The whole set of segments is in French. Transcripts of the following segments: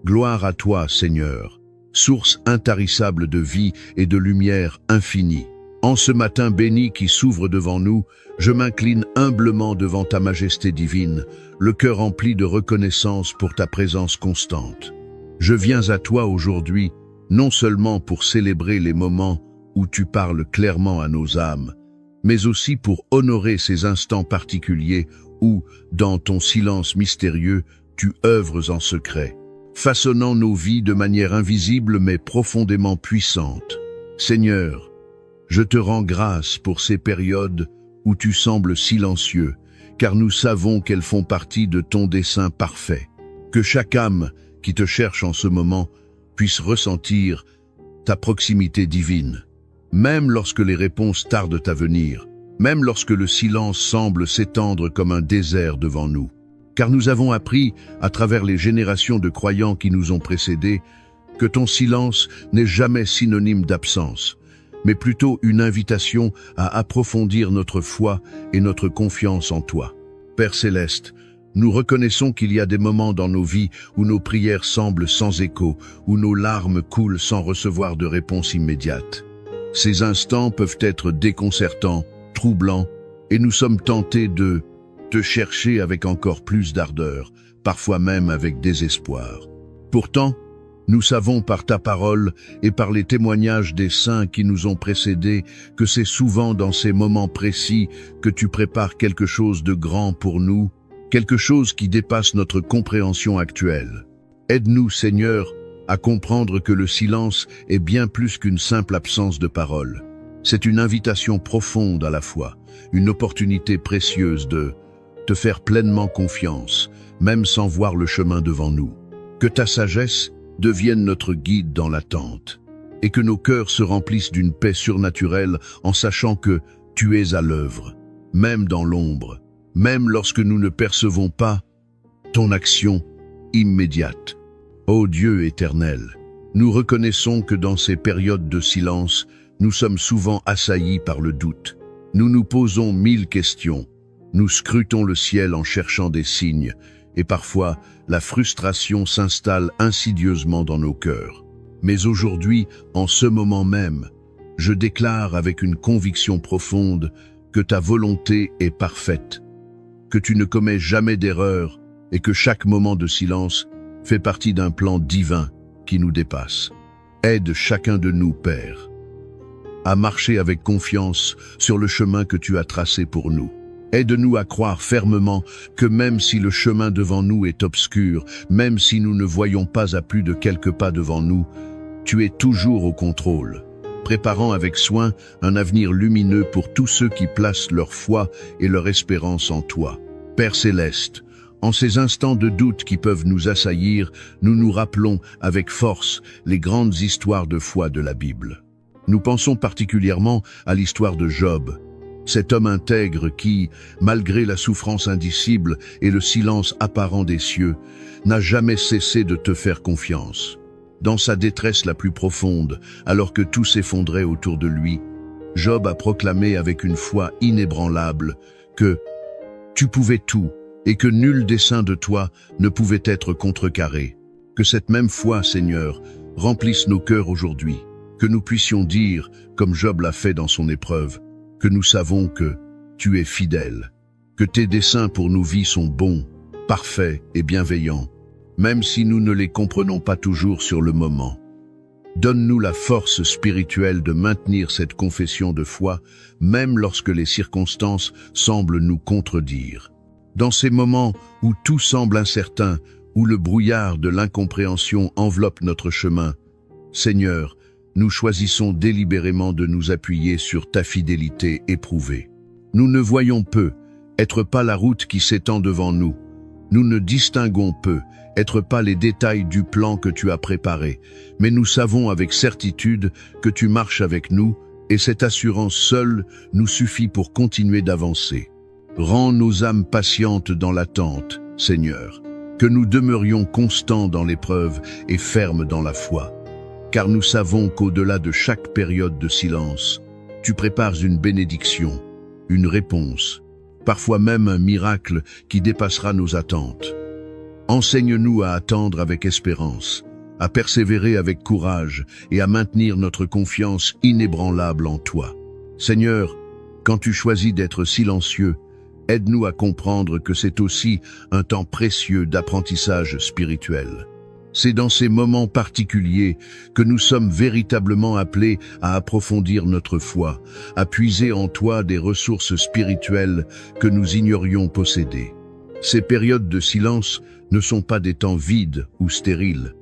Gloire à toi, Seigneur, source intarissable de vie et de lumière infinie. En ce matin béni qui s'ouvre devant nous, je m'incline humblement devant ta majesté divine, le cœur rempli de reconnaissance pour ta présence constante. Je viens à toi aujourd'hui, non seulement pour célébrer les moments où tu parles clairement à nos âmes, mais aussi pour honorer ces instants particuliers où, dans ton silence mystérieux, tu œuvres en secret, façonnant nos vies de manière invisible mais profondément puissante. Seigneur, je te rends grâce pour ces périodes où tu sembles silencieux, car nous savons qu'elles font partie de ton dessein parfait. Que chaque âme qui te cherche en ce moment puisse ressentir ta proximité divine, même lorsque les réponses tardent à venir, même lorsque le silence semble s'étendre comme un désert devant nous. Car nous avons appris, à travers les générations de croyants qui nous ont précédés, que ton silence n'est jamais synonyme d'absence, mais plutôt une invitation à approfondir notre foi et notre confiance en toi. Père céleste, nous reconnaissons qu'il y a des moments dans nos vies où nos prières semblent sans écho, où nos larmes coulent sans recevoir de réponse immédiate. Ces instants peuvent être déconcertants, troublants, et nous sommes tentés de te chercher avec encore plus d'ardeur, parfois même avec désespoir. Pourtant, nous savons par ta parole et par les témoignages des saints qui nous ont précédés que c'est souvent dans ces moments précis que tu prépares quelque chose de grand pour nous, quelque chose qui dépasse notre compréhension actuelle. Aide-nous, Seigneur, à comprendre que le silence est bien plus qu'une simple absence de parole. C'est une invitation profonde à la foi, une opportunité précieuse de te faire pleinement confiance, même sans voir le chemin devant nous. Que ta sagesse devienne notre guide dans l'attente, et que nos cœurs se remplissent d'une paix surnaturelle en sachant que tu es à l'œuvre, même dans l'ombre, même lorsque nous ne percevons pas ton action immédiate. Ô Dieu éternel, nous reconnaissons que dans ces périodes de silence, nous sommes souvent assaillis par le doute. Nous nous posons 1000 questions, nous scrutons le ciel en cherchant des signes, et parfois la frustration s'installe insidieusement dans nos cœurs. Mais aujourd'hui, en ce moment même, je déclare avec une conviction profonde que ta volonté est parfaite, que tu ne commets jamais d'erreur et que chaque moment de silence fait partie d'un plan divin qui nous dépasse. Aide chacun de nous, Père, à marcher avec confiance sur le chemin que tu as tracé pour nous. Aide-nous à croire fermement que même si le chemin devant nous est obscur, même si nous ne voyons pas à plus de quelques pas devant nous, tu es toujours au contrôle, préparant avec soin un avenir lumineux pour tous ceux qui placent leur foi et leur espérance en toi. Père céleste, en ces instants de doute qui peuvent nous assaillir, nous nous rappelons avec force les grandes histoires de foi de la Bible. Nous pensons particulièrement à l'histoire de Job, cet homme intègre qui, malgré la souffrance indicible et le silence apparent des cieux, n'a jamais cessé de te faire confiance. Dans sa détresse la plus profonde, alors que tout s'effondrait autour de lui, Job a proclamé avec une foi inébranlable que tu pouvais tout et que nul dessein de toi ne pouvait être contrecarré. Que cette même foi, Seigneur, remplisse nos cœurs aujourd'hui, que nous puissions dire, comme Job l'a fait dans son épreuve, que nous savons que tu es fidèle, que tes desseins pour nos vies sont bons, parfaits et bienveillants, même si nous ne les comprenons pas toujours sur le moment. Donne-nous la force spirituelle de maintenir cette confession de foi, même lorsque les circonstances semblent nous contredire. Dans ces moments où tout semble incertain, où le brouillard de l'incompréhension enveloppe notre chemin, Seigneur, nous choisissons délibérément de nous appuyer sur ta fidélité éprouvée. Nous ne voyons peu, être pas la route qui s'étend devant nous. Nous ne distinguons peu, être pas les détails du plan que tu as préparé, mais nous savons avec certitude que tu marches avec nous, et cette assurance seule nous suffit pour continuer d'avancer. Rends nos âmes patientes dans l'attente, Seigneur, que nous demeurions constants dans l'épreuve et fermes dans la foi. Car nous savons qu'au-delà de chaque période de silence, tu prépares une bénédiction, une réponse, parfois même un miracle qui dépassera nos attentes. Enseigne-nous à attendre avec espérance, à persévérer avec courage et à maintenir notre confiance inébranlable en toi. Seigneur, quand tu choisis d'être silencieux, aide-nous à comprendre que c'est aussi un temps précieux d'apprentissage spirituel. C'est dans ces moments particuliers que nous sommes véritablement appelés à approfondir notre foi, à puiser en toi des ressources spirituelles que nous ignorions posséder. Ces périodes de silence ne sont pas des temps vides ou stériles,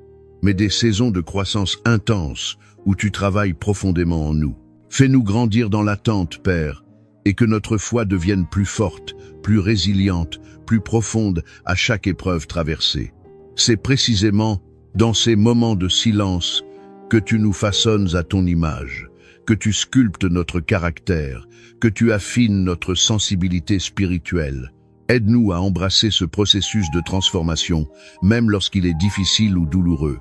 mais des saisons de croissance intense où tu travailles profondément en nous. Fais-nous grandir dans l'attente, Père, et que notre foi devienne plus forte, plus résiliente, plus profonde à chaque épreuve traversée. C'est précisément dans ces moments de silence que tu nous façonnes à ton image, que tu sculptes notre caractère, que tu affines notre sensibilité spirituelle. Aide-nous à embrasser ce processus de transformation, même lorsqu'il est difficile ou douloureux.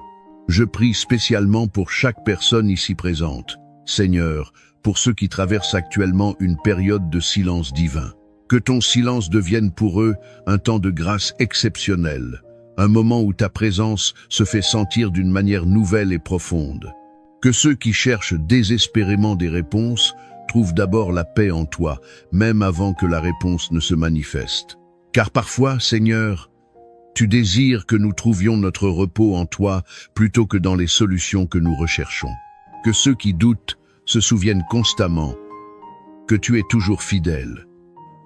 Je prie spécialement pour chaque personne ici présente. Seigneur, pour ceux qui traversent actuellement une période de silence divin. Que ton silence devienne pour eux un temps de grâce exceptionnel, un moment où ta présence se fait sentir d'une manière nouvelle et profonde. Que ceux qui cherchent désespérément des réponses trouvent d'abord la paix en toi, même avant que la réponse ne se manifeste. Car parfois, Seigneur, tu désires que nous trouvions notre repos en toi plutôt que dans les solutions que nous recherchons. Que ceux qui doutent se souviennent constamment que tu es toujours fidèle,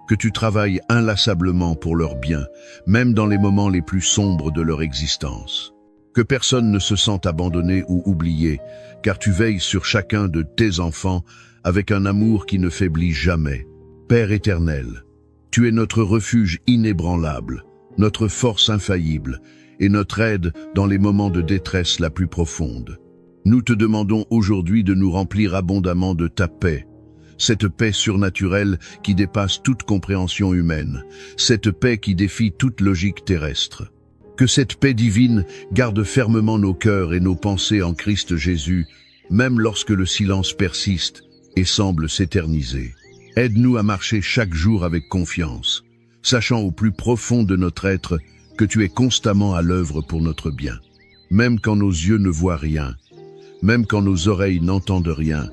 que tu travailles inlassablement pour leur bien, même dans les moments les plus sombres de leur existence. Que personne ne se sente abandonné ou oublié, car tu veilles sur chacun de tes enfants avec un amour qui ne faiblit jamais. Père éternel, tu es notre refuge inébranlable, notre force infaillible et notre aide dans les moments de détresse la plus profonde. Nous te demandons aujourd'hui de nous remplir abondamment de ta paix, cette paix surnaturelle qui dépasse toute compréhension humaine, cette paix qui défie toute logique terrestre. Que cette paix divine garde fermement nos cœurs et nos pensées en Christ Jésus, même lorsque le silence persiste et semble s'éterniser. Aide-nous à marcher chaque jour avec confiance, sachant au plus profond de notre être que tu es constamment à l'œuvre pour notre bien. Même quand nos yeux ne voient rien, même quand nos oreilles n'entendent rien,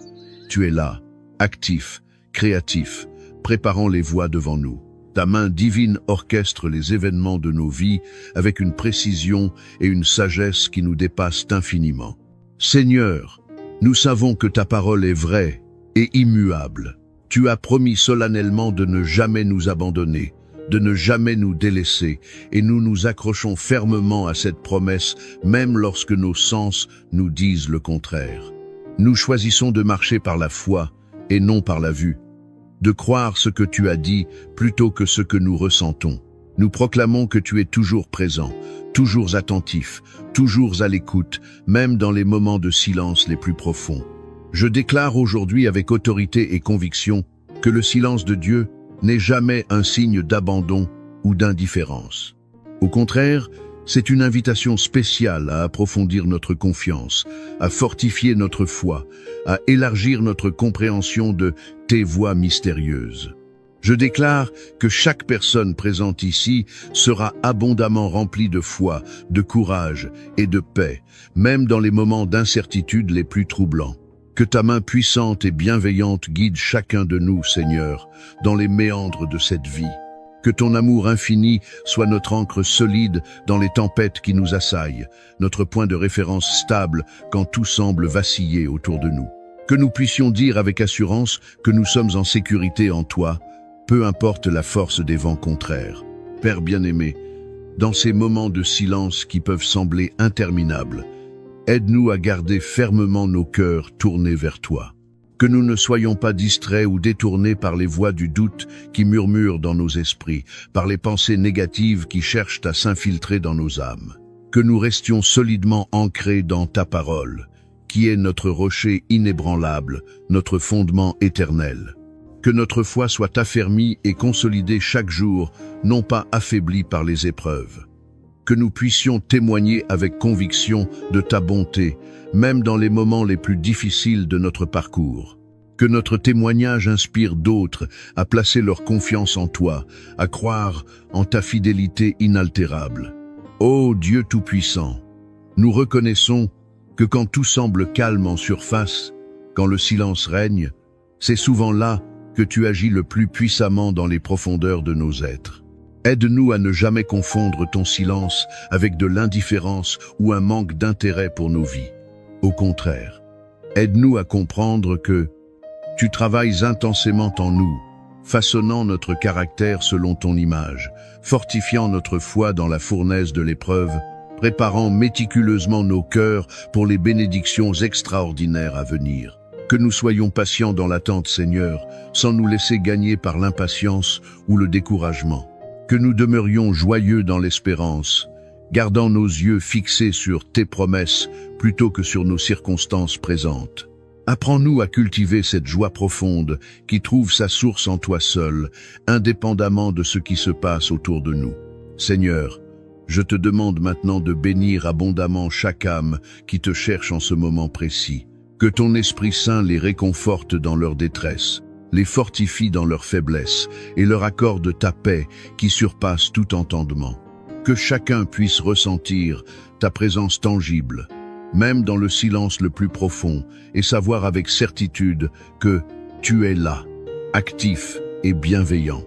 tu es là, actif, créatif, préparant les voies devant nous. Ta main divine orchestre les événements de nos vies avec une précision et une sagesse qui nous dépassent infiniment. Seigneur, nous savons que ta parole est vraie et immuable. Tu as promis solennellement de ne jamais nous abandonner, de ne jamais nous délaisser, et nous nous accrochons fermement à cette promesse, même lorsque nos sens nous disent le contraire. Nous choisissons de marcher par la foi et non par la vue, de croire ce que tu as dit plutôt que ce que nous ressentons. Nous proclamons que tu es toujours présent, toujours attentif, toujours à l'écoute, même dans les moments de silence les plus profonds. Je déclare aujourd'hui avec autorité et conviction que le silence de Dieu n'est jamais un signe d'abandon ou d'indifférence. Au contraire, c'est une invitation spéciale à approfondir notre confiance, à fortifier notre foi, à élargir notre compréhension de tes voies mystérieuses. Je déclare que chaque personne présente ici sera abondamment remplie de foi, de courage et de paix, même dans les moments d'incertitude les plus troublants. Que ta main puissante et bienveillante guide chacun de nous, Seigneur, dans les méandres de cette vie. Que ton amour infini soit notre ancre solide dans les tempêtes qui nous assaillent, notre point de référence stable quand tout semble vaciller autour de nous. Que nous puissions dire avec assurance que nous sommes en sécurité en toi, peu importe la force des vents contraires. Père bien-aimé, dans ces moments de silence qui peuvent sembler interminables, aide-nous à garder fermement nos cœurs tournés vers toi. Que nous ne soyons pas distraits ou détournés par les voix du doute qui murmurent dans nos esprits, par les pensées négatives qui cherchent à s'infiltrer dans nos âmes. Que nous restions solidement ancrés dans ta parole, qui est notre rocher inébranlable, notre fondement éternel. Que notre foi soit affermie et consolidée chaque jour, non pas affaiblie par les épreuves. Que nous puissions témoigner avec conviction de ta bonté, même dans les moments les plus difficiles de notre parcours. Que notre témoignage inspire d'autres à placer leur confiance en toi, à croire en ta fidélité inaltérable. Ô Dieu Tout-Puissant, nous reconnaissons que quand tout semble calme en surface, quand le silence règne, c'est souvent là que tu agis le plus puissamment dans les profondeurs de nos êtres. Aide-nous à ne jamais confondre ton silence avec de l'indifférence ou un manque d'intérêt pour nos vies. Au contraire, aide-nous à comprendre que tu travailles intensément en nous, façonnant notre caractère selon ton image, fortifiant notre foi dans la fournaise de l'épreuve, préparant méticuleusement nos cœurs pour les bénédictions extraordinaires à venir. Que nous soyons patients dans l'attente, Seigneur, sans nous laisser gagner par l'impatience ou le découragement. Que nous demeurions joyeux dans l'espérance, gardant nos yeux fixés sur tes promesses plutôt que sur nos circonstances présentes. Apprends-nous à cultiver cette joie profonde qui trouve sa source en toi seul, indépendamment de ce qui se passe autour de nous. Seigneur, je te demande maintenant de bénir abondamment chaque âme qui te cherche en ce moment précis. Que ton Esprit Saint les réconforte dans leur détresse, les fortifie dans leur faiblesse et leur accorde ta paix qui surpasse tout entendement. Que chacun puisse ressentir ta présence tangible, même dans le silence le plus profond, et savoir avec certitude que tu es là, actif et bienveillant,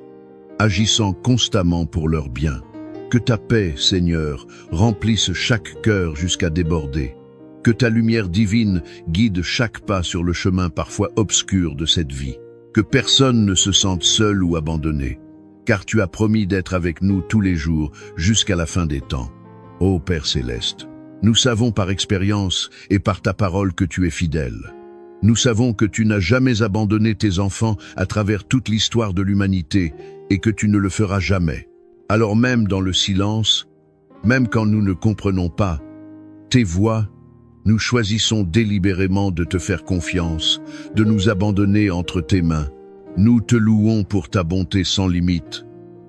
agissant constamment pour leur bien. Que ta paix, Seigneur, remplisse chaque cœur jusqu'à déborder. Que ta lumière divine guide chaque pas sur le chemin parfois obscur de cette vie. Que personne ne se sente seul ou abandonné, car tu as promis d'être avec nous tous les jours jusqu'à la fin des temps. Ô Père Céleste, nous savons par expérience et par ta parole que tu es fidèle. Nous savons que tu n'as jamais abandonné tes enfants à travers toute l'histoire de l'humanité et que tu ne le feras jamais. Alors même dans le silence, même quand nous ne comprenons pas tes voix, nous choisissons délibérément de te faire confiance, de nous abandonner entre tes mains. Nous te louons pour ta bonté sans limite,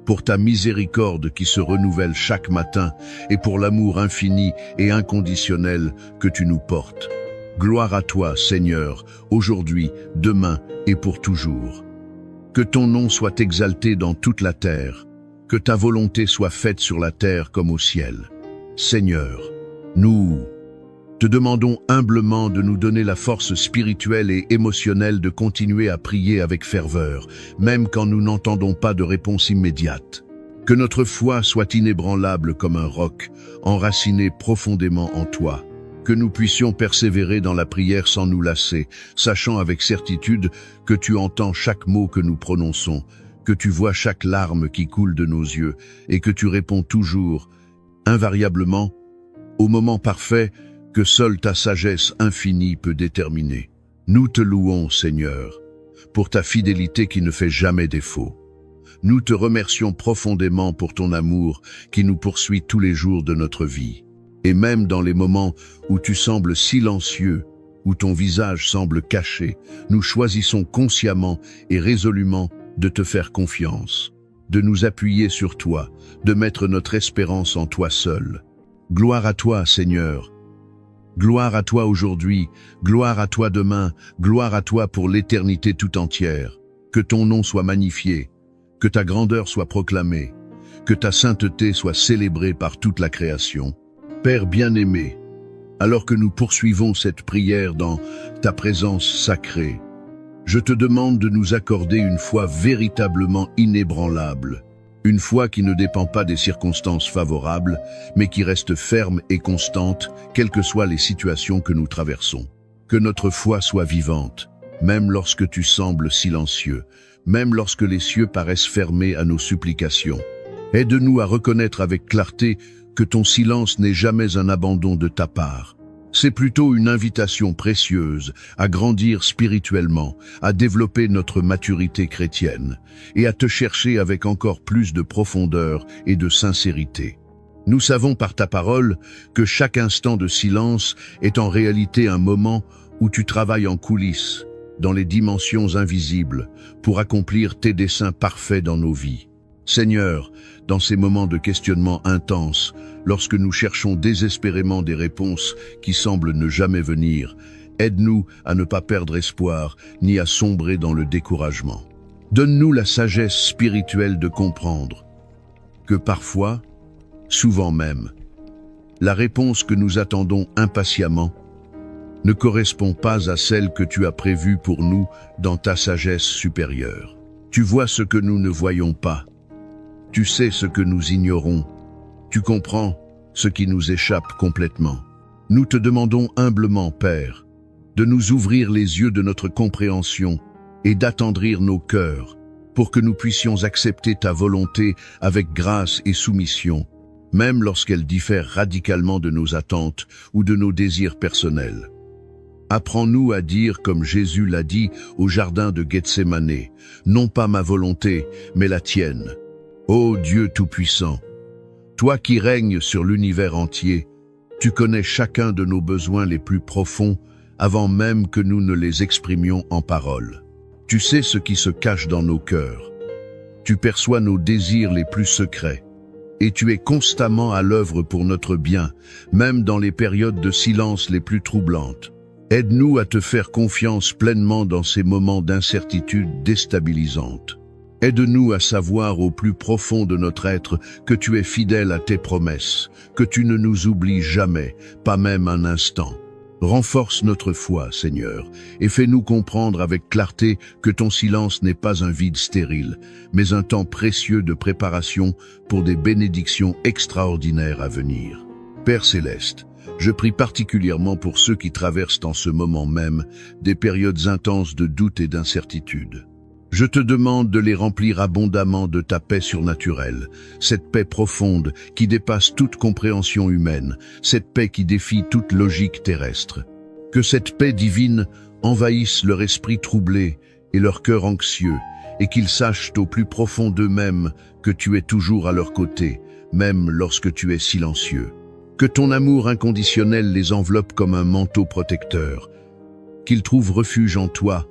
pour ta miséricorde qui se renouvelle chaque matin et pour l'amour infini et inconditionnel que tu nous portes. Gloire à toi, Seigneur, aujourd'hui, demain et pour toujours. Que ton nom soit exalté dans toute la terre, que ta volonté soit faite sur la terre comme au ciel. Seigneur, nous te demandons humblement de nous donner la force spirituelle et émotionnelle de continuer à prier avec ferveur, même quand nous n'entendons pas de réponse immédiate. Que notre foi soit inébranlable comme un roc, enraciné profondément en toi. Que nous puissions persévérer dans la prière sans nous lasser, sachant avec certitude que tu entends chaque mot que nous prononçons, que tu vois chaque larme qui coule de nos yeux et que tu réponds toujours, invariablement, au moment parfait que seule ta sagesse infinie peut déterminer. Nous te louons, Seigneur, pour ta fidélité qui ne fait jamais défaut. Nous te remercions profondément pour ton amour qui nous poursuit tous les jours de notre vie. Et même dans les moments où tu sembles silencieux, où ton visage semble caché, nous choisissons consciemment et résolument de te faire confiance, de nous appuyer sur toi, de mettre notre espérance en toi seul. Gloire à toi, Seigneur. Gloire à toi aujourd'hui, gloire à toi demain, gloire à toi pour l'éternité tout entière. Que ton nom soit magnifié, que ta grandeur soit proclamée, que ta sainteté soit célébrée par toute la création. Père bien-aimé, alors que nous poursuivons cette prière dans ta présence sacrée, je te demande de nous accorder une foi véritablement inébranlable, une foi qui ne dépend pas des circonstances favorables, mais qui reste ferme et constante, quelles que soient les situations que nous traversons. Que notre foi soit vivante, même lorsque tu sembles silencieux, même lorsque les cieux paraissent fermés à nos supplications. Aide-nous à reconnaître avec clarté que ton silence n'est jamais un abandon de ta part. C'est plutôt une invitation précieuse à grandir spirituellement, à développer notre maturité chrétienne et à te chercher avec encore plus de profondeur et de sincérité. Nous savons par ta parole que chaque instant de silence est en réalité un moment où tu travailles en coulisses, dans les dimensions invisibles, pour accomplir tes desseins parfaits dans nos vies. Seigneur, dans ces moments de questionnement intense, lorsque nous cherchons désespérément des réponses qui semblent ne jamais venir, aide-nous à ne pas perdre espoir ni à sombrer dans le découragement. Donne-nous la sagesse spirituelle de comprendre que parfois, souvent même, la réponse que nous attendons impatiemment ne correspond pas à celle que tu as prévue pour nous dans ta sagesse supérieure. Tu vois ce que nous ne voyons pas. Tu sais ce que nous ignorons. Tu comprends ce qui nous échappe complètement. Nous te demandons humblement, Père, de nous ouvrir les yeux de notre compréhension et d'attendrir nos cœurs pour que nous puissions accepter ta volonté avec grâce et soumission, même lorsqu'elle diffère radicalement de nos attentes ou de nos désirs personnels. Apprends-nous à dire comme Jésus l'a dit au jardin de Gethsémane, « Non pas ma volonté, mais la tienne. » Ô Dieu Tout-Puissant, toi qui règnes sur l'univers entier, tu connais chacun de nos besoins les plus profonds avant même que nous ne les exprimions en paroles. Tu sais ce qui se cache dans nos cœurs. Tu perçois nos désirs les plus secrets. Et tu es constamment à l'œuvre pour notre bien, même dans les périodes de silence les plus troublantes. Aide-nous à te faire confiance pleinement dans ces moments d'incertitude déstabilisante. Aide-nous à savoir au plus profond de notre être que tu es fidèle à tes promesses, que tu ne nous oublies jamais, pas même un instant. Renforce notre foi, Seigneur, et fais-nous comprendre avec clarté que ton silence n'est pas un vide stérile, mais un temps précieux de préparation pour des bénédictions extraordinaires à venir. Père Céleste, je prie particulièrement pour ceux qui traversent en ce moment même des périodes intenses de doute et d'incertitude. Je te demande de les remplir abondamment de ta paix surnaturelle, cette paix profonde qui dépasse toute compréhension humaine, cette paix qui défie toute logique terrestre. Que cette paix divine envahisse leur esprit troublé et leur cœur anxieux, et qu'ils sachent au plus profond d'eux-mêmes que tu es toujours à leur côté, même lorsque tu es silencieux. Que ton amour inconditionnel les enveloppe comme un manteau protecteur, qu'ils trouvent refuge en toi,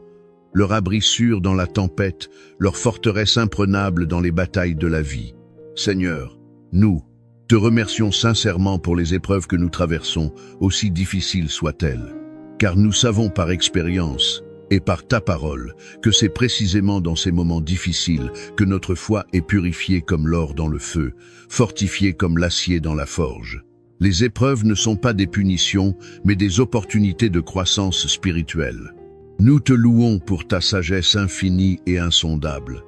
leur abri sûr dans la tempête, leur forteresse imprenable dans les batailles de la vie. Seigneur, nous te remercions sincèrement pour les épreuves que nous traversons, aussi difficiles soient-elles, car nous savons par expérience et par ta parole que c'est précisément dans ces moments difficiles que notre foi est purifiée comme l'or dans le feu, fortifiée comme l'acier dans la forge. Les épreuves ne sont pas des punitions, mais des opportunités de croissance spirituelle. Nous te louons pour ta sagesse infinie et insondable,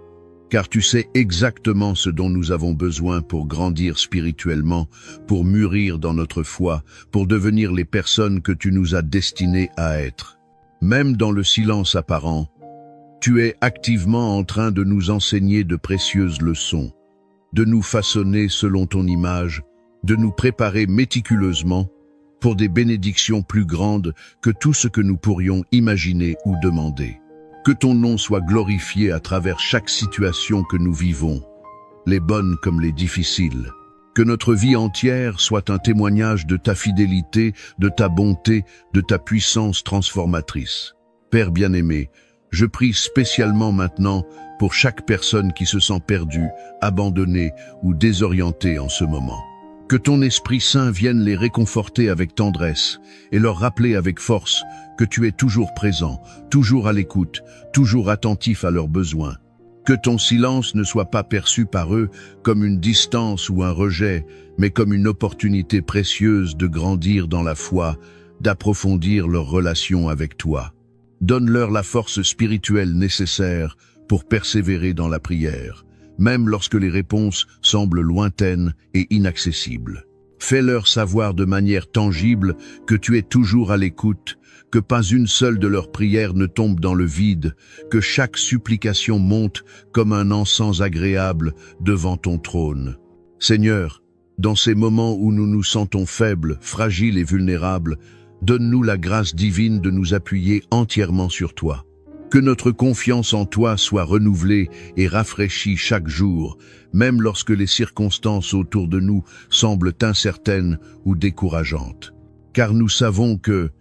car tu sais exactement ce dont nous avons besoin pour grandir spirituellement, pour mûrir dans notre foi, pour devenir les personnes que tu nous as destinées à être. Même dans le silence apparent, tu es activement en train de nous enseigner de précieuses leçons, de nous façonner selon ton image, de nous préparer méticuleusement pour des bénédictions plus grandes que tout ce que nous pourrions imaginer ou demander. Que ton nom soit glorifié à travers chaque situation que nous vivons, les bonnes comme les difficiles. Que notre vie entière soit un témoignage de ta fidélité, de ta bonté, de ta puissance transformatrice. Père bien-aimé, je prie spécialement maintenant pour chaque personne qui se sent perdue, abandonnée ou désorientée en ce moment. Que ton Esprit Saint vienne les réconforter avec tendresse et leur rappeler avec force que tu es toujours présent, toujours à l'écoute, toujours attentif à leurs besoins. Que ton silence ne soit pas perçu par eux comme une distance ou un rejet, mais comme une opportunité précieuse de grandir dans la foi, d'approfondir leur relation avec toi. Donne-leur la force spirituelle nécessaire pour persévérer dans la prière, même lorsque les réponses semblent lointaines et inaccessibles. Fais-leur savoir de manière tangible que tu es toujours à l'écoute, que pas une seule de leurs prières ne tombe dans le vide, que chaque supplication monte comme un encens agréable devant ton trône. Seigneur, dans ces moments où nous nous sentons faibles, fragiles et vulnérables, donne-nous la grâce divine de nous appuyer entièrement sur toi. Que notre confiance en toi soit renouvelée et rafraîchie chaque jour, même lorsque les circonstances autour de nous semblent incertaines ou décourageantes. Car nous savons que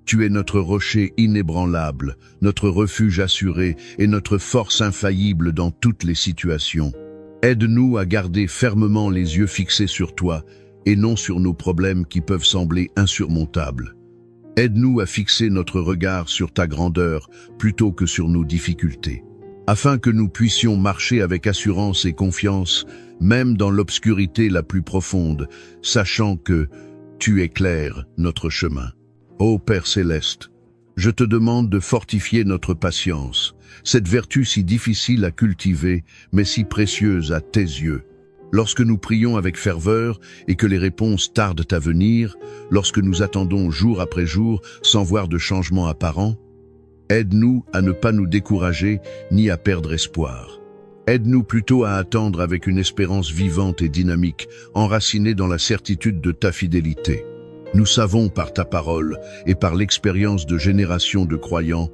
tu es notre rocher inébranlable, notre refuge assuré et notre force infaillible dans toutes les situations. Aide-nous à garder fermement les yeux fixés sur toi et non sur nos problèmes qui peuvent sembler insurmontables. Aide-nous à fixer notre regard sur ta grandeur plutôt que sur nos difficultés, afin que nous puissions marcher avec assurance et confiance, même dans l'obscurité la plus profonde, sachant que Tu éclaires notre chemin. Ô Père céleste, je te demande de fortifier notre patience, cette vertu si difficile à cultiver, mais si précieuse à tes yeux. Lorsque nous prions avec ferveur et que les réponses tardent à venir, lorsque nous attendons jour après jour sans voir de changement apparent, aide-nous à ne pas nous décourager ni à perdre espoir. Aide-nous plutôt à attendre avec une espérance vivante et dynamique, enracinée dans la certitude de ta fidélité. Nous savons par ta parole et par l'expérience de générations de croyants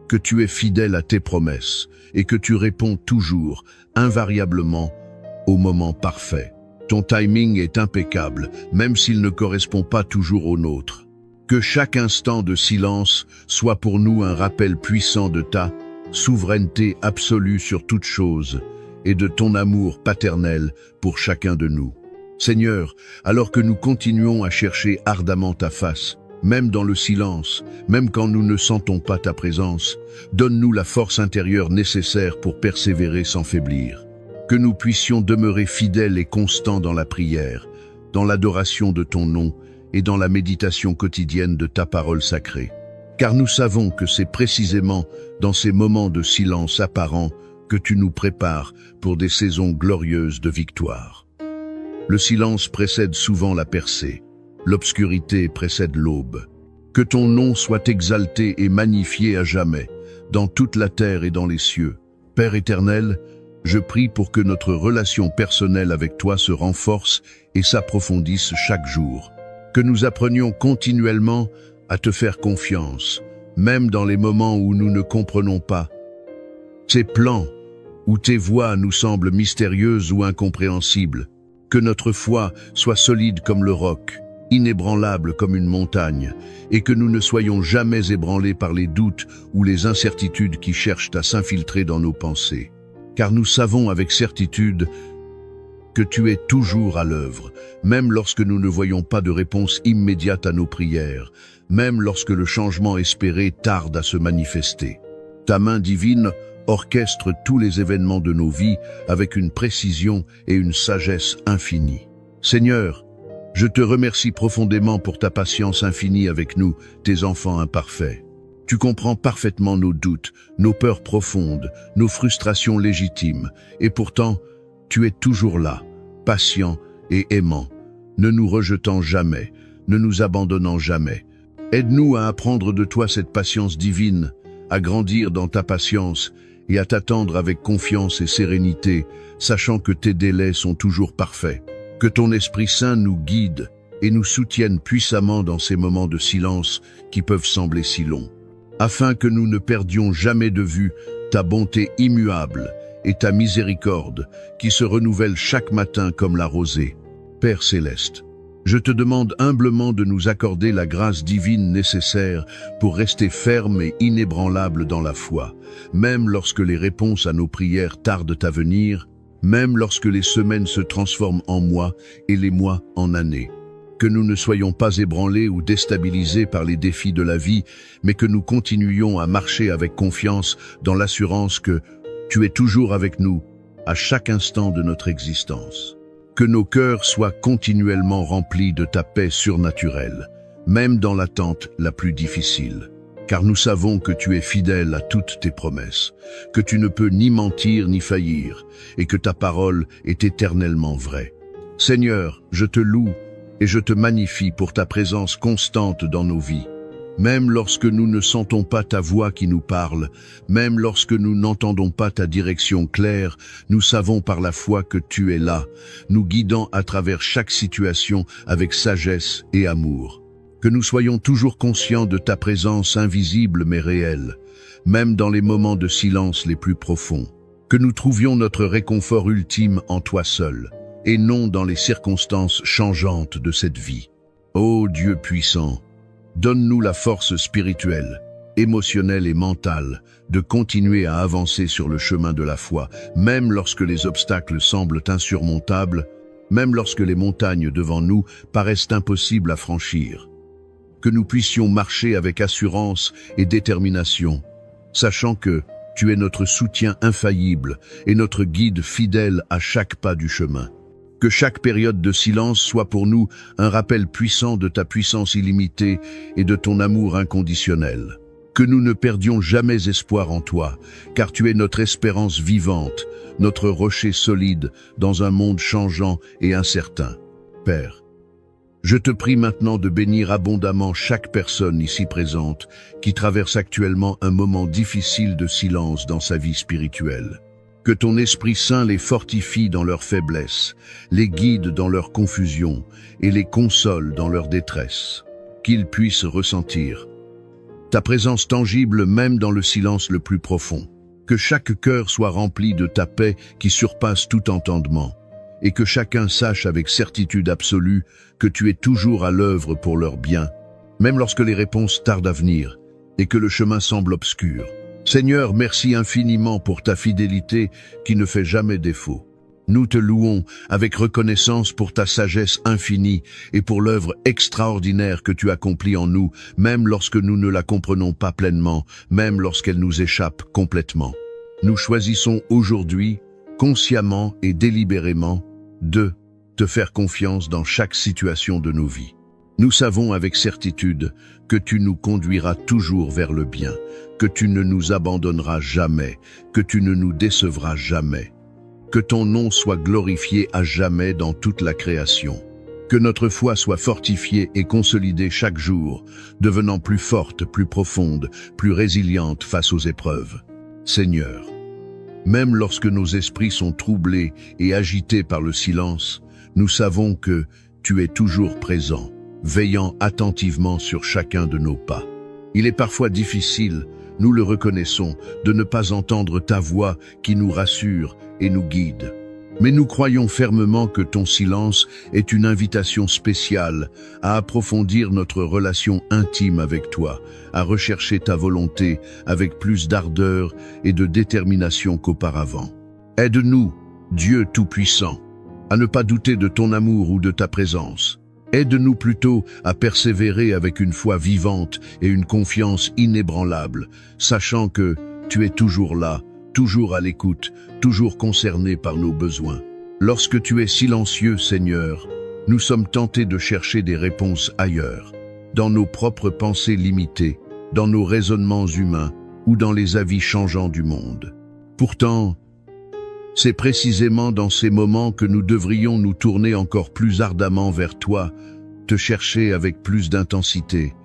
que tu es fidèle à tes promesses et que tu réponds toujours, invariablement, au moment parfait. Ton timing est impeccable, même s'il ne correspond pas toujours au nôtre. Que chaque instant de silence soit pour nous un rappel puissant de ta souveraineté absolue sur toute chose et de ton amour paternel pour chacun de nous. Seigneur, alors que nous continuons à chercher ardemment ta face, même dans le silence, même quand nous ne sentons pas ta présence, donne-nous la force intérieure nécessaire pour persévérer sans faiblir. Que nous puissions demeurer fidèles et constants dans la prière, dans l'adoration de ton nom et dans la méditation quotidienne de ta parole sacrée. Car nous savons que c'est précisément dans ces moments de silence apparent que tu nous prépares pour des saisons glorieuses de victoire. Le silence précède souvent la percée, l'obscurité précède l'aube. Que ton nom soit exalté et magnifié à jamais, dans toute la terre et dans les cieux. Père éternel, je prie pour que notre relation personnelle avec toi se renforce et s'approfondisse chaque jour. Que nous apprenions continuellement à te faire confiance, même dans les moments où nous ne comprenons pas tes plans, où tes voies nous semblent mystérieuses ou incompréhensibles. Que notre foi soit solide comme le roc, inébranlable comme une montagne, et que nous ne soyons jamais ébranlés par les doutes ou les incertitudes qui cherchent à s'infiltrer dans nos pensées. Car nous savons avec certitude que tu es toujours à l'œuvre, même lorsque nous ne voyons pas de réponse immédiate à nos prières, même lorsque le changement espéré tarde à se manifester. Ta main divine orchestre tous les événements de nos vies avec une précision et une sagesse infinie. Seigneur, je te remercie profondément pour ta patience infinie avec nous, tes enfants imparfaits. Tu comprends parfaitement nos doutes, nos peurs profondes, nos frustrations légitimes, et pourtant, tu es toujours là, patient et aimant, ne nous rejetant jamais, ne nous abandonnant jamais. Aide-nous à apprendre de toi cette patience divine, à grandir dans ta patience et à t'attendre avec confiance et sérénité, sachant que tes délais sont toujours parfaits. Que ton Esprit Saint nous guide et nous soutienne puissamment dans ces moments de silence qui peuvent sembler si longs, afin que nous ne perdions jamais de vue ta bonté immuable et ta miséricorde qui se renouvelle chaque matin comme la rosée. Père céleste, je te demande humblement de nous accorder la grâce divine nécessaire pour rester ferme et inébranlable dans la foi, même lorsque les réponses à nos prières tardent à venir, même lorsque les semaines se transforment en mois et les mois en années. Que nous ne soyons pas ébranlés ou déstabilisés par les défis de la vie, mais que nous continuions à marcher avec confiance dans l'assurance que tu es toujours avec nous à chaque instant de notre existence. Que nos cœurs soient continuellement remplis de ta paix surnaturelle, même dans l'attente la plus difficile. Car nous savons que tu es fidèle à toutes tes promesses, que tu ne peux ni mentir ni faillir, et que ta parole est éternellement vraie. Seigneur, je te loue et je te magnifie pour ta présence constante dans nos vies. Même lorsque nous ne sentons pas ta voix qui nous parle, même lorsque nous n'entendons pas ta direction claire, nous savons par la foi que tu es là, nous guidant à travers chaque situation avec sagesse et amour. Que nous soyons toujours conscients de ta présence invisible mais réelle, même dans les moments de silence les plus profonds. Que nous trouvions notre réconfort ultime en toi seul, et non dans les circonstances changeantes de cette vie. Ô Dieu puissant, donne-nous la force spirituelle, émotionnelle et mentale de continuer à avancer sur le chemin de la foi, même lorsque les obstacles semblent insurmontables, même lorsque les montagnes devant nous paraissent impossibles à franchir. Que nous puissions marcher avec assurance et détermination, sachant que tu es notre soutien infaillible et notre guide fidèle à chaque pas du chemin. Que chaque période de silence soit pour nous un rappel puissant de ta puissance illimitée et de ton amour inconditionnel. Que nous ne perdions jamais espoir en toi, car tu es notre espérance vivante, notre rocher solide dans un monde changeant et incertain. Père, je te prie maintenant de bénir abondamment chaque personne ici présente qui traverse actuellement un moment difficile de silence dans sa vie spirituelle. Que ton Esprit Saint les fortifie dans leur faiblesse, les guide dans leur confusion et les console dans leur détresse. Qu'ils puissent ressentir ta présence tangible même dans le silence le plus profond. Que chaque cœur soit rempli de ta paix qui surpasse tout entendement, et que chacun sache avec certitude absolue que tu es toujours à l'œuvre pour leur bien, même lorsque les réponses tardent à venir et que le chemin semble obscur. Seigneur, merci infiniment pour ta fidélité qui ne fait jamais défaut. Nous te louons avec reconnaissance pour ta sagesse infinie et pour l'œuvre extraordinaire que tu accomplis en nous, même lorsque nous ne la comprenons pas pleinement, même lorsqu'elle nous échappe complètement. Nous choisissons aujourd'hui, consciemment et délibérément, de te faire confiance dans chaque situation de nos vies. Nous savons avec certitude que tu nous conduiras toujours vers le bien, que tu ne nous abandonneras jamais, que tu ne nous décevras jamais. Que ton nom soit glorifié à jamais dans toute la création. Que notre foi soit fortifiée et consolidée chaque jour, devenant plus forte, plus profonde, plus résiliente face aux épreuves. Seigneur, même lorsque nos esprits sont troublés et agités par le silence, nous savons que tu es toujours présent, veillant attentivement sur chacun de nos pas. Il est parfois difficile, nous le reconnaissons, de ne pas entendre ta voix qui nous rassure et nous guide. Mais nous croyons fermement que ton silence est une invitation spéciale à approfondir notre relation intime avec toi, à rechercher ta volonté avec plus d'ardeur et de détermination qu'auparavant. Aide-nous, Dieu Tout-Puissant, à ne pas douter de ton amour ou de ta présence. Aide-nous plutôt à persévérer avec une foi vivante et une confiance inébranlable, sachant que tu es toujours là, toujours à l'écoute, toujours concerné par nos besoins. Lorsque tu es silencieux, Seigneur, nous sommes tentés de chercher des réponses ailleurs, dans nos propres pensées limitées, dans nos raisonnements humains ou dans les avis changeants du monde. Pourtant, c'est précisément dans ces moments que nous devrions nous tourner encore plus ardemment vers toi, te chercher avec plus d'intensité,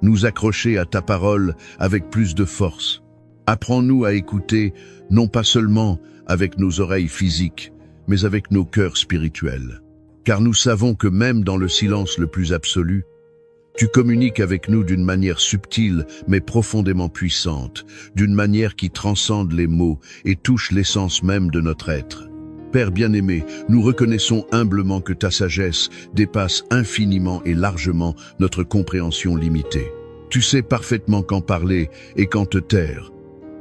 nous accrocher à ta parole avec plus de force. Apprends-nous à écouter, non pas seulement avec nos oreilles physiques, mais avec nos cœurs spirituels. Car nous savons que même dans le silence le plus absolu, tu communiques avec nous d'une manière subtile mais profondément puissante, d'une manière qui transcende les mots et touche l'essence même de notre être. Père bien-aimé, nous reconnaissons humblement que ta sagesse dépasse infiniment et largement notre compréhension limitée. Tu sais parfaitement quand parler et quand te taire,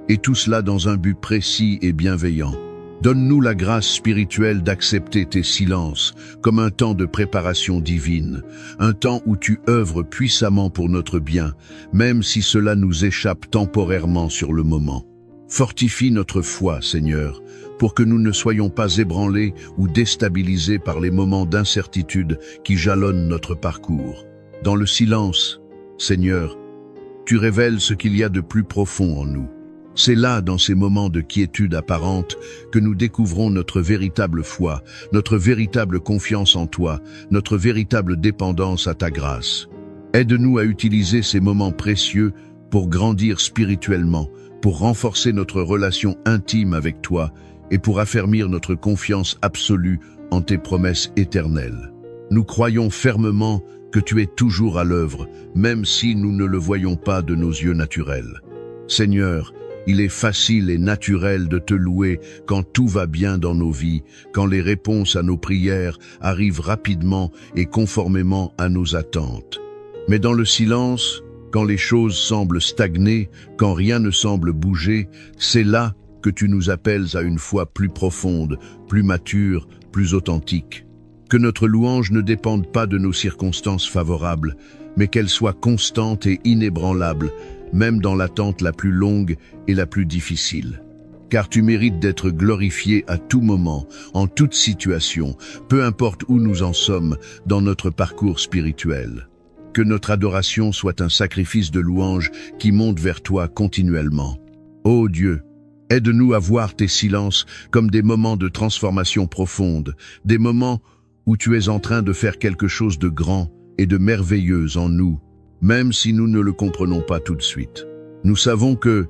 et tout cela dans un but précis et bienveillant. Donne-nous la grâce spirituelle d'accepter tes silences comme un temps de préparation divine, un temps où tu œuvres puissamment pour notre bien, même si cela nous échappe temporairement sur le moment. Fortifie notre foi, Seigneur, pour que nous ne soyons pas ébranlés ou déstabilisés par les moments d'incertitude qui jalonnent notre parcours. Dans le silence, Seigneur, tu révèles ce qu'il y a de plus profond en nous. C'est là, dans ces moments de quiétude apparente, que nous découvrons notre véritable foi, notre véritable confiance en toi, notre véritable dépendance à ta grâce. Aide-nous à utiliser ces moments précieux pour grandir spirituellement, pour renforcer notre relation intime avec toi et pour affermir notre confiance absolue en tes promesses éternelles. Nous croyons fermement que tu es toujours à l'œuvre, même si nous ne le voyons pas de nos yeux naturels. Seigneur, il est facile et naturel de te louer quand tout va bien dans nos vies, quand les réponses à nos prières arrivent rapidement et conformément à nos attentes. Mais dans le silence, quand les choses semblent stagner, quand rien ne semble bouger, c'est là que tu nous appelles à une foi plus profonde, plus mature, plus authentique. Que notre louange ne dépende pas de nos circonstances favorables, mais qu'elle soit constante et inébranlable, même dans l'attente la plus longue et la plus difficile. car tu mérites d'être glorifié à tout moment, en toute situation, peu importe où nous en sommes dans notre parcours spirituel. Que notre adoration soit un sacrifice de louange qui monte vers toi continuellement. Ô Dieu, aide-nous à voir tes silences comme des moments de transformation profonde, des moments où tu es en train de faire quelque chose de grand et de merveilleux en nous, même si nous ne le comprenons pas tout de suite. Nous savons que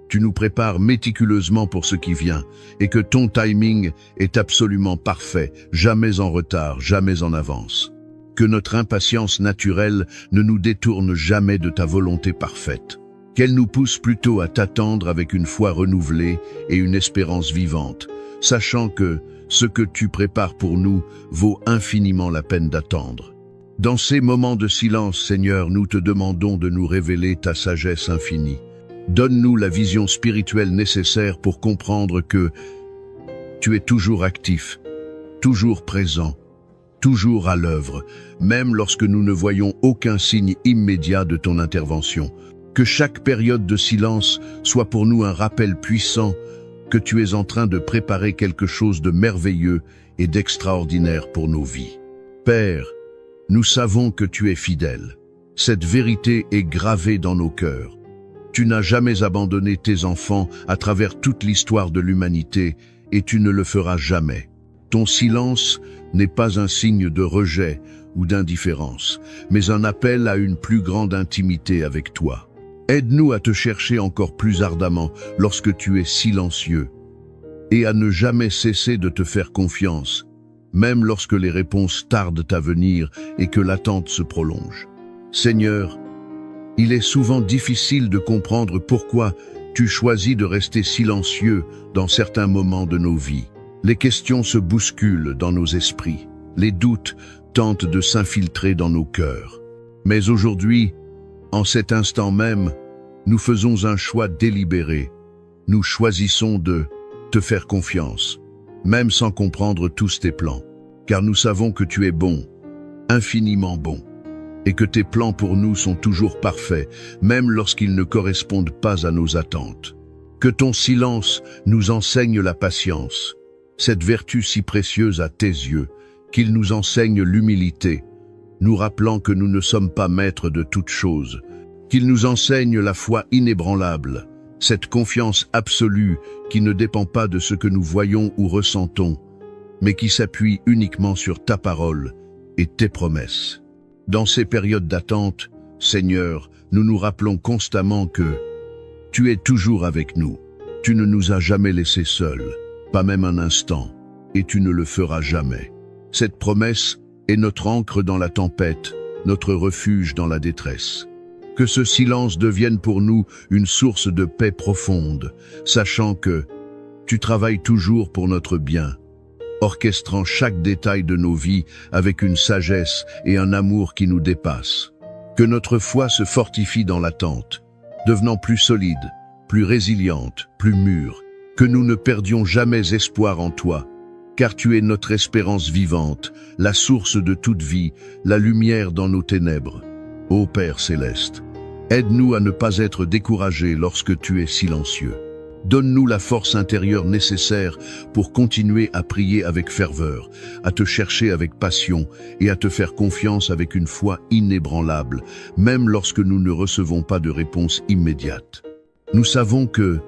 tu nous prépares méticuleusement pour ce qui vient et que ton timing est absolument parfait, jamais en retard, jamais en avance. Que notre impatience naturelle ne nous détourne jamais de ta volonté parfaite. Qu'elle nous pousse plutôt à t'attendre avec une foi renouvelée et une espérance vivante, sachant que ce que tu prépares pour nous vaut infiniment la peine d'attendre. Dans ces moments de silence, Seigneur, nous te demandons de nous révéler ta sagesse infinie. Donne-nous la vision spirituelle nécessaire pour comprendre que tu es toujours actif, toujours présent, toujours à l'œuvre, même lorsque nous ne voyons aucun signe immédiat de ton intervention. Que chaque période de silence soit pour nous un rappel puissant que tu es en train de préparer quelque chose de merveilleux et d'extraordinaire pour nos vies. Père, nous savons que tu es fidèle. Cette vérité est gravée dans nos cœurs. Tu n'as jamais abandonné tes enfants à travers toute l'histoire de l'humanité et tu ne le feras jamais. Ton silence n'est pas un signe de rejet ou d'indifférence, mais un appel à une plus grande intimité avec toi. Aide-nous à te chercher encore plus ardemment lorsque tu es silencieux et à ne jamais cesser de te faire confiance, même lorsque les réponses tardent à venir et que l'attente se prolonge. Seigneur, il est souvent difficile de comprendre pourquoi tu choisis de rester silencieux dans certains moments de nos vies. Les questions se bousculent dans nos esprits, les doutes tentent de s'infiltrer dans nos cœurs. Mais aujourd'hui, en cet instant même, nous faisons un choix délibéré. Nous choisissons de te faire confiance, même sans comprendre tous tes plans, car nous savons que tu es bon, infiniment bon, et que tes plans pour nous sont toujours parfaits, même lorsqu'ils ne correspondent pas à nos attentes. Que ton silence nous enseigne la patience, cette vertu si précieuse à tes yeux, qu'il nous enseigne l'humilité, nous rappelant que nous ne sommes pas maîtres de toutes choses, qu'il nous enseigne la foi inébranlable, cette confiance absolue qui ne dépend pas de ce que nous voyons ou ressentons, mais qui s'appuie uniquement sur ta parole et tes promesses. Dans ces périodes d'attente, Seigneur, nous nous rappelons constamment que tu es toujours avec nous. Tu ne nous as jamais laissés seuls, pas même un instant, et tu ne le feras jamais. Cette promesse est notre ancre dans la tempête, notre refuge dans la détresse. Que ce silence devienne pour nous une source de paix profonde, sachant que tu travailles toujours pour notre bien, orchestrant chaque détail de nos vies avec une sagesse et un amour qui nous dépassent. Que notre foi se fortifie dans l'attente, devenant plus solide, plus résiliente, plus mûre. Que nous ne perdions jamais espoir en toi, car tu es notre espérance vivante, la source de toute vie, la lumière dans nos ténèbres. Ô Père céleste, aide-nous à ne pas être découragés lorsque tu es silencieux. Donne-nous la force intérieure nécessaire pour continuer à prier avec ferveur, à te chercher avec passion et à te faire confiance avec une foi inébranlable, même lorsque nous ne recevons pas de réponse immédiate. Nous savons que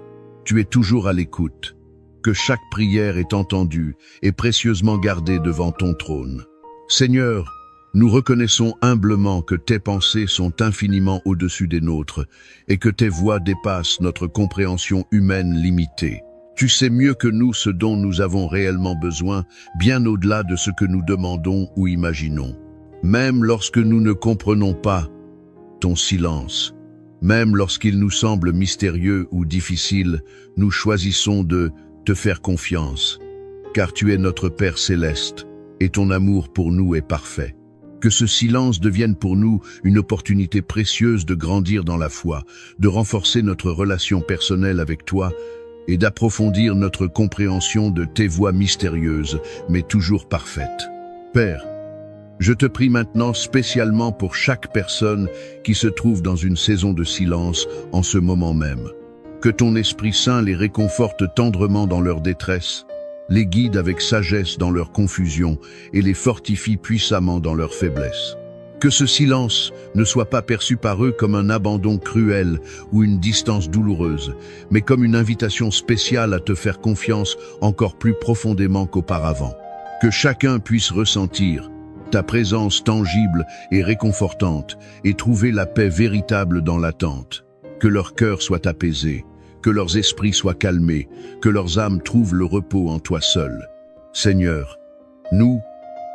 tu es toujours à l'écoute, que chaque prière est entendue et précieusement gardée devant ton trône. Seigneur, nous reconnaissons humblement que tes pensées sont infiniment au-dessus des nôtres et que tes voies dépassent notre compréhension humaine limitée. Tu sais mieux que nous ce dont nous avons réellement besoin, bien au-delà de ce que nous demandons ou imaginons. Même lorsque nous ne comprenons pas ton silence, même lorsqu'il nous semble mystérieux ou difficile, nous choisissons de te faire confiance, car tu es notre Père céleste et ton amour pour nous est parfait. Que ce silence devienne pour nous une opportunité précieuse de grandir dans la foi, de renforcer notre relation personnelle avec toi et d'approfondir notre compréhension de tes voies mystérieuses, mais toujours parfaites. Père, je te prie maintenant spécialement pour chaque personne qui se trouve dans une saison de silence en ce moment même. Que ton Esprit Saint les réconforte tendrement dans leur détresse, les guide avec sagesse dans leur confusion et les fortifie puissamment dans leur faiblesse. Que ce silence ne soit pas perçu par eux comme un abandon cruel ou une distance douloureuse, mais comme une invitation spéciale à te faire confiance encore plus profondément qu'auparavant. Que chacun puisse ressentir ta présence tangible et réconfortante et trouver la paix véritable dans l'attente. Que leur cœur soit apaisé, que leurs esprits soient calmés, que leurs âmes trouvent le repos en toi seul. Seigneur, nous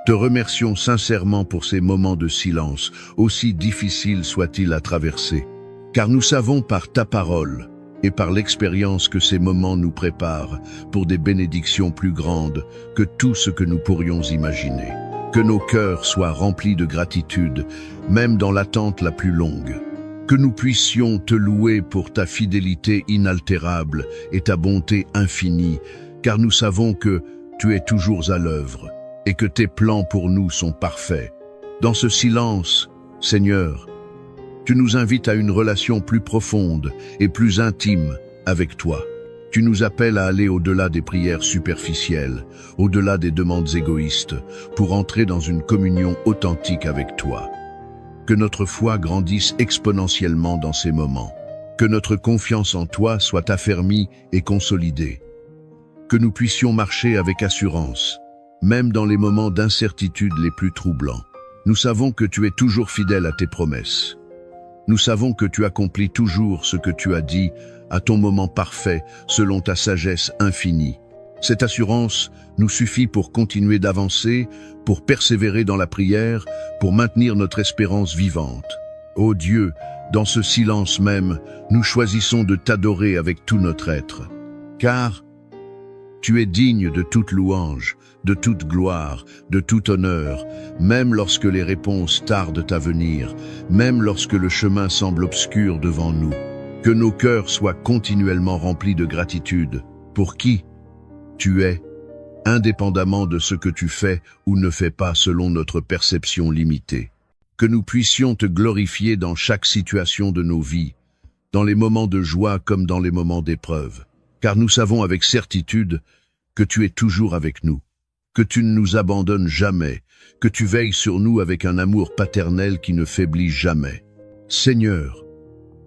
te remercions sincèrement pour ces moments de silence, aussi difficiles soient-ils à traverser. Car nous savons par ta parole et par l'expérience que ces moments nous préparent pour des bénédictions plus grandes que tout ce que nous pourrions imaginer. Que nos cœurs soient remplis de gratitude, même dans l'attente la plus longue. Que nous puissions te louer pour ta fidélité inaltérable et ta bonté infinie, car nous savons que tu es toujours à l'œuvre et que tes plans pour nous sont parfaits. Dans ce silence, Seigneur, tu nous invites à une relation plus profonde et plus intime avec toi. Tu nous appelles à aller au-delà des prières superficielles, au-delà des demandes égoïstes, pour entrer dans une communion authentique avec toi. Que notre foi grandisse exponentiellement dans ces moments. Que notre confiance en toi soit affermie et consolidée. Que nous puissions marcher avec assurance, même dans les moments d'incertitude les plus troublants. Nous savons que tu es toujours fidèle à tes promesses. Nous savons que tu accomplis toujours ce que tu as dit à ton moment parfait, selon ta sagesse infinie. Cette assurance nous suffit pour continuer d'avancer, pour persévérer dans la prière, pour maintenir notre espérance vivante. Ô Dieu, dans ce silence même, nous choisissons de t'adorer avec tout notre être. Car tu es digne de toute louange, de toute gloire, de tout honneur, même lorsque les réponses tardent à venir, même lorsque le chemin semble obscur devant nous. Que nos cœurs soient continuellement remplis de gratitude pour qui tu es, indépendamment de ce que tu fais ou ne fais pas selon notre perception limitée. Que nous puissions te glorifier dans chaque situation de nos vies, dans les moments de joie comme dans les moments d'épreuve, car nous savons avec certitude que tu es toujours avec nous, que tu ne nous abandonnes jamais, que tu veilles sur nous avec un amour paternel qui ne faiblit jamais. Seigneur,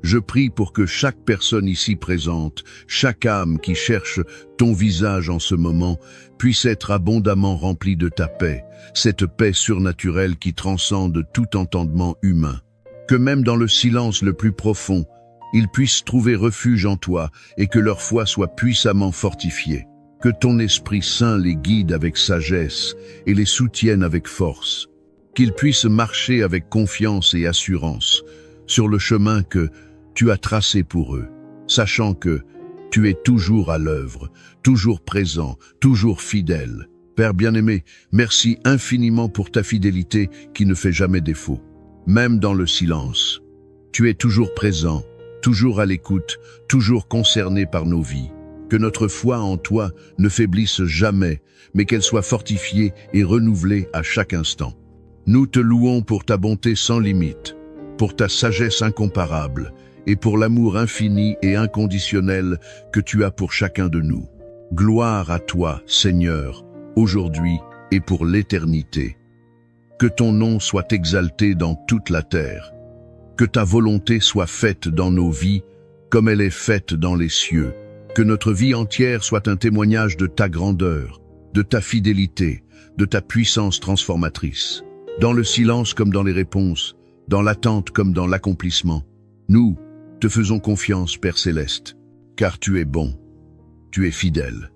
je prie pour que chaque personne ici présente, chaque âme qui cherche ton visage en ce moment, puisse être abondamment remplie de ta paix, cette paix surnaturelle qui transcende tout entendement humain. Que même dans le silence le plus profond, ils puissent trouver refuge en toi et que leur foi soit puissamment fortifiée. Que ton Esprit Saint les guide avec sagesse et les soutienne avec force. Qu'ils puissent marcher avec confiance et assurance sur le chemin que tu as tracé pour eux, sachant que tu es toujours à l'œuvre, toujours présent, toujours fidèle. Père bien-aimé, merci infiniment pour ta fidélité qui ne fait jamais défaut. Même dans le silence, tu es toujours présent, toujours à l'écoute, toujours concerné par nos vies. Que notre foi en toi ne faiblisse jamais, mais qu'elle soit fortifiée et renouvelée à chaque instant. Nous te louons pour ta bonté sans limite, pour ta sagesse incomparable, et pour l'amour infini et inconditionnel que tu as pour chacun de nous. Gloire à toi, Seigneur, aujourd'hui et pour l'éternité. Que ton nom soit exalté dans toute la terre. Que ta volonté soit faite dans nos vies, comme elle est faite dans les cieux. Que notre vie entière soit un témoignage de ta grandeur, de ta fidélité, de ta puissance transformatrice. Dans le silence comme dans les réponses, dans l'attente comme dans l'accomplissement, nous te faisons confiance, Père Céleste, car tu es bon, tu es fidèle,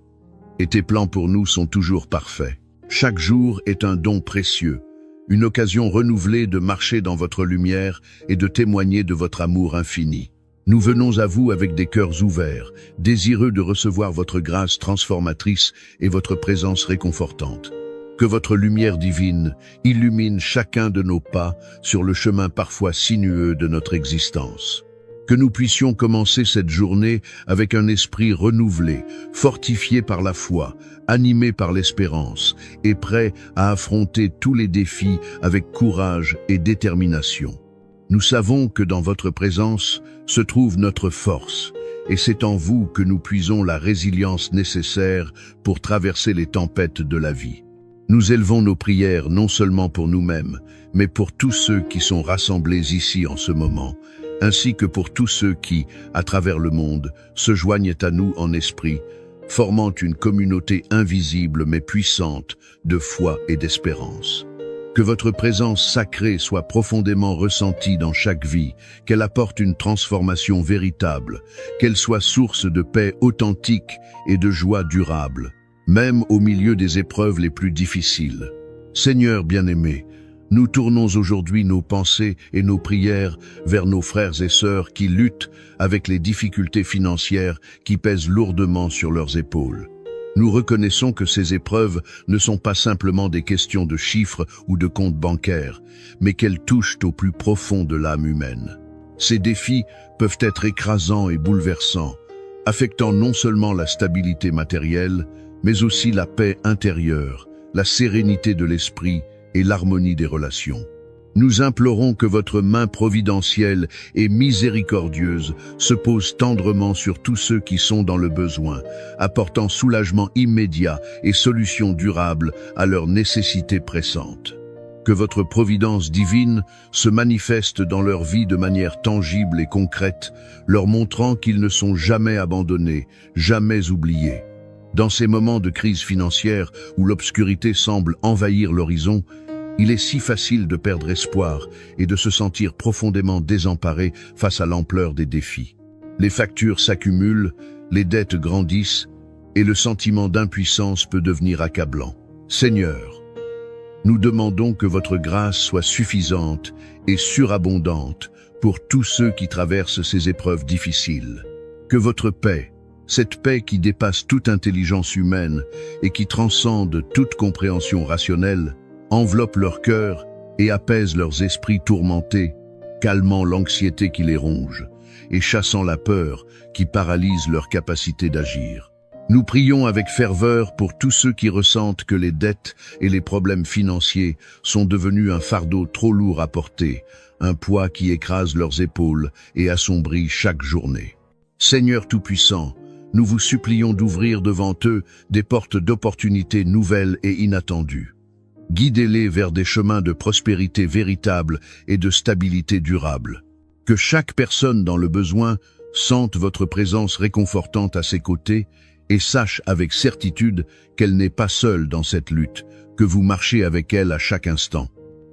et tes plans pour nous sont toujours parfaits. Chaque jour est un don précieux, une occasion renouvelée de marcher dans votre lumière et de témoigner de votre amour infini. Nous venons à vous avec des cœurs ouverts, désireux de recevoir votre grâce transformatrice et votre présence réconfortante. Que votre lumière divine illumine chacun de nos pas sur le chemin parfois sinueux de notre existence. Que nous puissions commencer cette journée avec un esprit renouvelé, fortifié par la foi, animé par l'espérance et prêt à affronter tous les défis avec courage et détermination. Nous savons que dans votre présence se trouve notre force et c'est en vous que nous puisons la résilience nécessaire pour traverser les tempêtes de la vie. Nous élevons nos prières non seulement pour nous-mêmes, mais pour tous ceux qui sont rassemblés ici en ce moment, ainsi que pour tous ceux qui, à travers le monde, se joignent à nous en esprit, formant une communauté invisible mais puissante de foi et d'espérance. Que votre présence sacrée soit profondément ressentie dans chaque vie, qu'elle apporte une transformation véritable, qu'elle soit source de paix authentique et de joie durable, même au milieu des épreuves les plus difficiles. Seigneur bien-aimé, nous tournons aujourd'hui nos pensées et nos prières vers nos frères et sœurs qui luttent avec les difficultés financières qui pèsent lourdement sur leurs épaules. Nous reconnaissons que ces épreuves ne sont pas simplement des questions de chiffres ou de comptes bancaires, mais qu'elles touchent au plus profond de l'âme humaine. Ces défis peuvent être écrasants et bouleversants, affectant non seulement la stabilité matérielle, mais aussi la paix intérieure, la sérénité de l'esprit et l'harmonie des relations. Nous implorons que votre main providentielle et miséricordieuse se pose tendrement sur tous ceux qui sont dans le besoin, apportant soulagement immédiat et solutions durables à leurs nécessités pressantes. Que votre providence divine se manifeste dans leur vie de manière tangible et concrète, leur montrant qu'ils ne sont jamais abandonnés, jamais oubliés. Dans ces moments de crise financière où l'obscurité semble envahir l'horizon, il est si facile de perdre espoir et de se sentir profondément désemparé face à l'ampleur des défis. Les factures s'accumulent, les dettes grandissent et le sentiment d'impuissance peut devenir accablant. Seigneur, nous demandons que votre grâce soit suffisante et surabondante pour tous ceux qui traversent ces épreuves difficiles. Que votre paix, cette paix qui dépasse toute intelligence humaine et qui transcende toute compréhension rationnelle, enveloppe leur cœur et apaise leurs esprits tourmentés, calmant l'anxiété qui les ronge et chassant la peur qui paralyse leur capacité d'agir. Nous prions avec ferveur pour tous ceux qui ressentent que les dettes et les problèmes financiers sont devenus un fardeau trop lourd à porter, un poids qui écrase leurs épaules et assombrit chaque journée. Seigneur Tout-Puissant, nous vous supplions d'ouvrir devant eux des portes d'opportunités nouvelles et inattendues. Guidez-les vers des chemins de prospérité véritable et de stabilité durable. Que chaque personne dans le besoin sente votre présence réconfortante à ses côtés et sache avec certitude qu'elle n'est pas seule dans cette lutte, que vous marchez avec elle à chaque instant.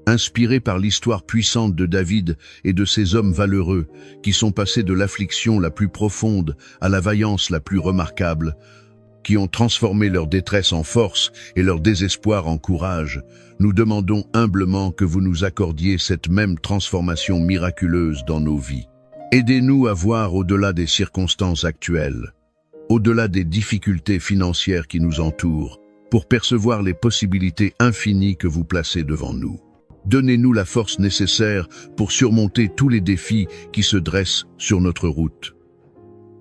Inspirés par l'histoire puissante de David et de ces hommes valeureux qui sont passés de l'affliction la plus profonde à la vaillance la plus remarquable, qui ont transformé leur détresse en force et leur désespoir en courage, nous demandons humblement que vous nous accordiez cette même transformation miraculeuse dans nos vies. Aidez-nous à voir au-delà des circonstances actuelles, au-delà des difficultés financières qui nous entourent, pour percevoir les possibilités infinies que vous placez devant nous. Donnez-nous la force nécessaire pour surmonter tous les défis qui se dressent sur notre route.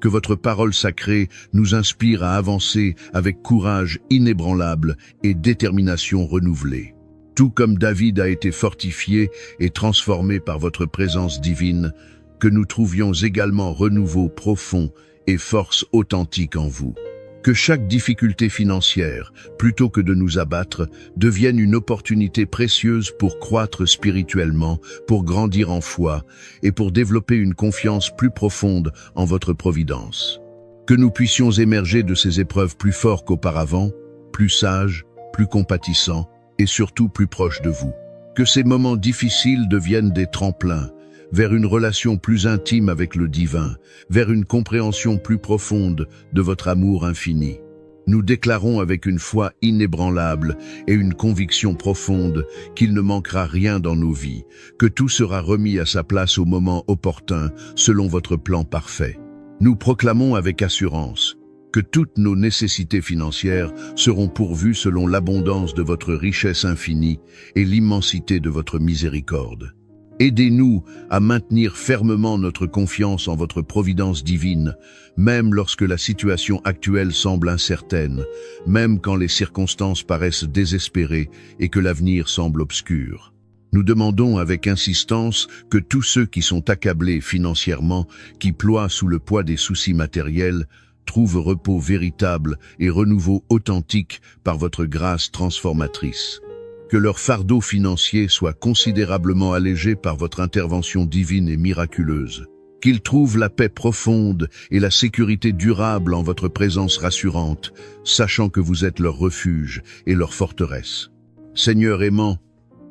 Que votre parole sacrée nous inspire à avancer avec courage inébranlable et détermination renouvelée. Tout comme David a été fortifié et transformé par votre présence divine, que nous trouvions également renouveau profond et force authentique en vous. Que chaque difficulté financière, plutôt que de nous abattre, devienne une opportunité précieuse pour croître spirituellement, pour grandir en foi et pour développer une confiance plus profonde en votre providence. Que nous puissions émerger de ces épreuves plus forts qu'auparavant, plus sages, plus compatissants et surtout plus proches de vous. Que ces moments difficiles deviennent des tremplins vers une relation plus intime avec le divin, vers une compréhension plus profonde de votre amour infini. Nous déclarons avec une foi inébranlable et une conviction profonde qu'il ne manquera rien dans nos vies, que tout sera remis à sa place au moment opportun, selon votre plan parfait. Nous proclamons avec assurance que toutes nos nécessités financières seront pourvues selon l'abondance de votre richesse infinie et l'immensité de votre miséricorde. Aidez-nous à maintenir fermement notre confiance en votre providence divine, même lorsque la situation actuelle semble incertaine, même quand les circonstances paraissent désespérées et que l'avenir semble obscur. Nous demandons avec insistance que tous ceux qui sont accablés financièrement, qui ploient sous le poids des soucis matériels, trouvent repos véritable et renouveau authentique par votre grâce transformatrice. Que leur fardeau financier soit considérablement allégé par votre intervention divine et miraculeuse. Qu'ils trouvent la paix profonde et la sécurité durable en votre présence rassurante, sachant que vous êtes leur refuge et leur forteresse. Seigneur aimant,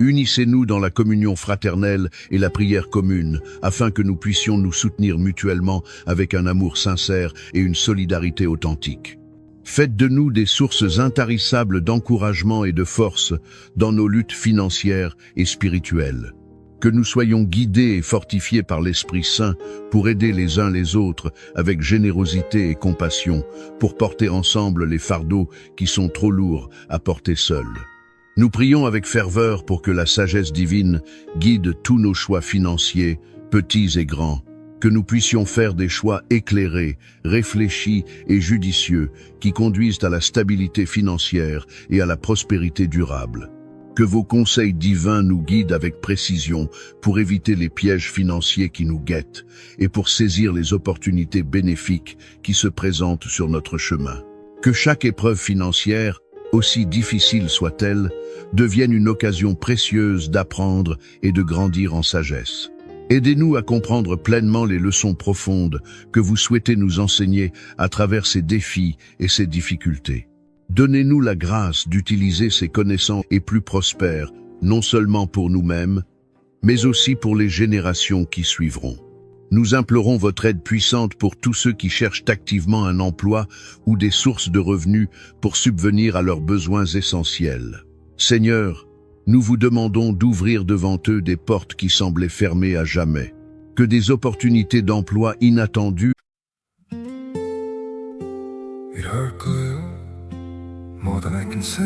unissez-nous dans la communion fraternelle et la prière commune, afin que nous puissions nous soutenir mutuellement avec un amour sincère et une solidarité authentique. Faites de nous des sources intarissables d'encouragement et de force dans nos luttes financières et spirituelles. Que nous soyons guidés et fortifiés par l'Esprit Saint pour aider les uns les autres avec générosité et compassion, pour porter ensemble les fardeaux qui sont trop lourds à porter seuls. Nous prions avec ferveur pour que la sagesse divine guide tous nos choix financiers, petits et grands, que nous puissions faire des choix éclairés, réfléchis et judicieux qui conduisent à la stabilité financière et à la prospérité durable. Que vos conseils divins nous guident avec précision pour éviter les pièges financiers qui nous guettent et pour saisir les opportunités bénéfiques qui se présentent sur notre chemin. Que chaque épreuve financière, aussi difficile soit-elle, devienne une occasion précieuse d'apprendre et de grandir en sagesse. Aidez-nous à comprendre pleinement les leçons profondes que vous souhaitez nous enseigner à travers ces défis et ces difficultés. Donnez-nous la grâce d'utiliser ces connaissances et plus prospères, non seulement pour nous-mêmes, mais aussi pour les générations qui suivront. Nous implorons votre aide puissante pour tous ceux qui cherchent activement un emploi ou des sources de revenus pour subvenir à leurs besoins essentiels. Seigneur, nous vous demandons d'ouvrir devant eux des portes qui semblaient fermées à jamais, que des opportunités d'emploi inattendues. It hurt good, more than I can say,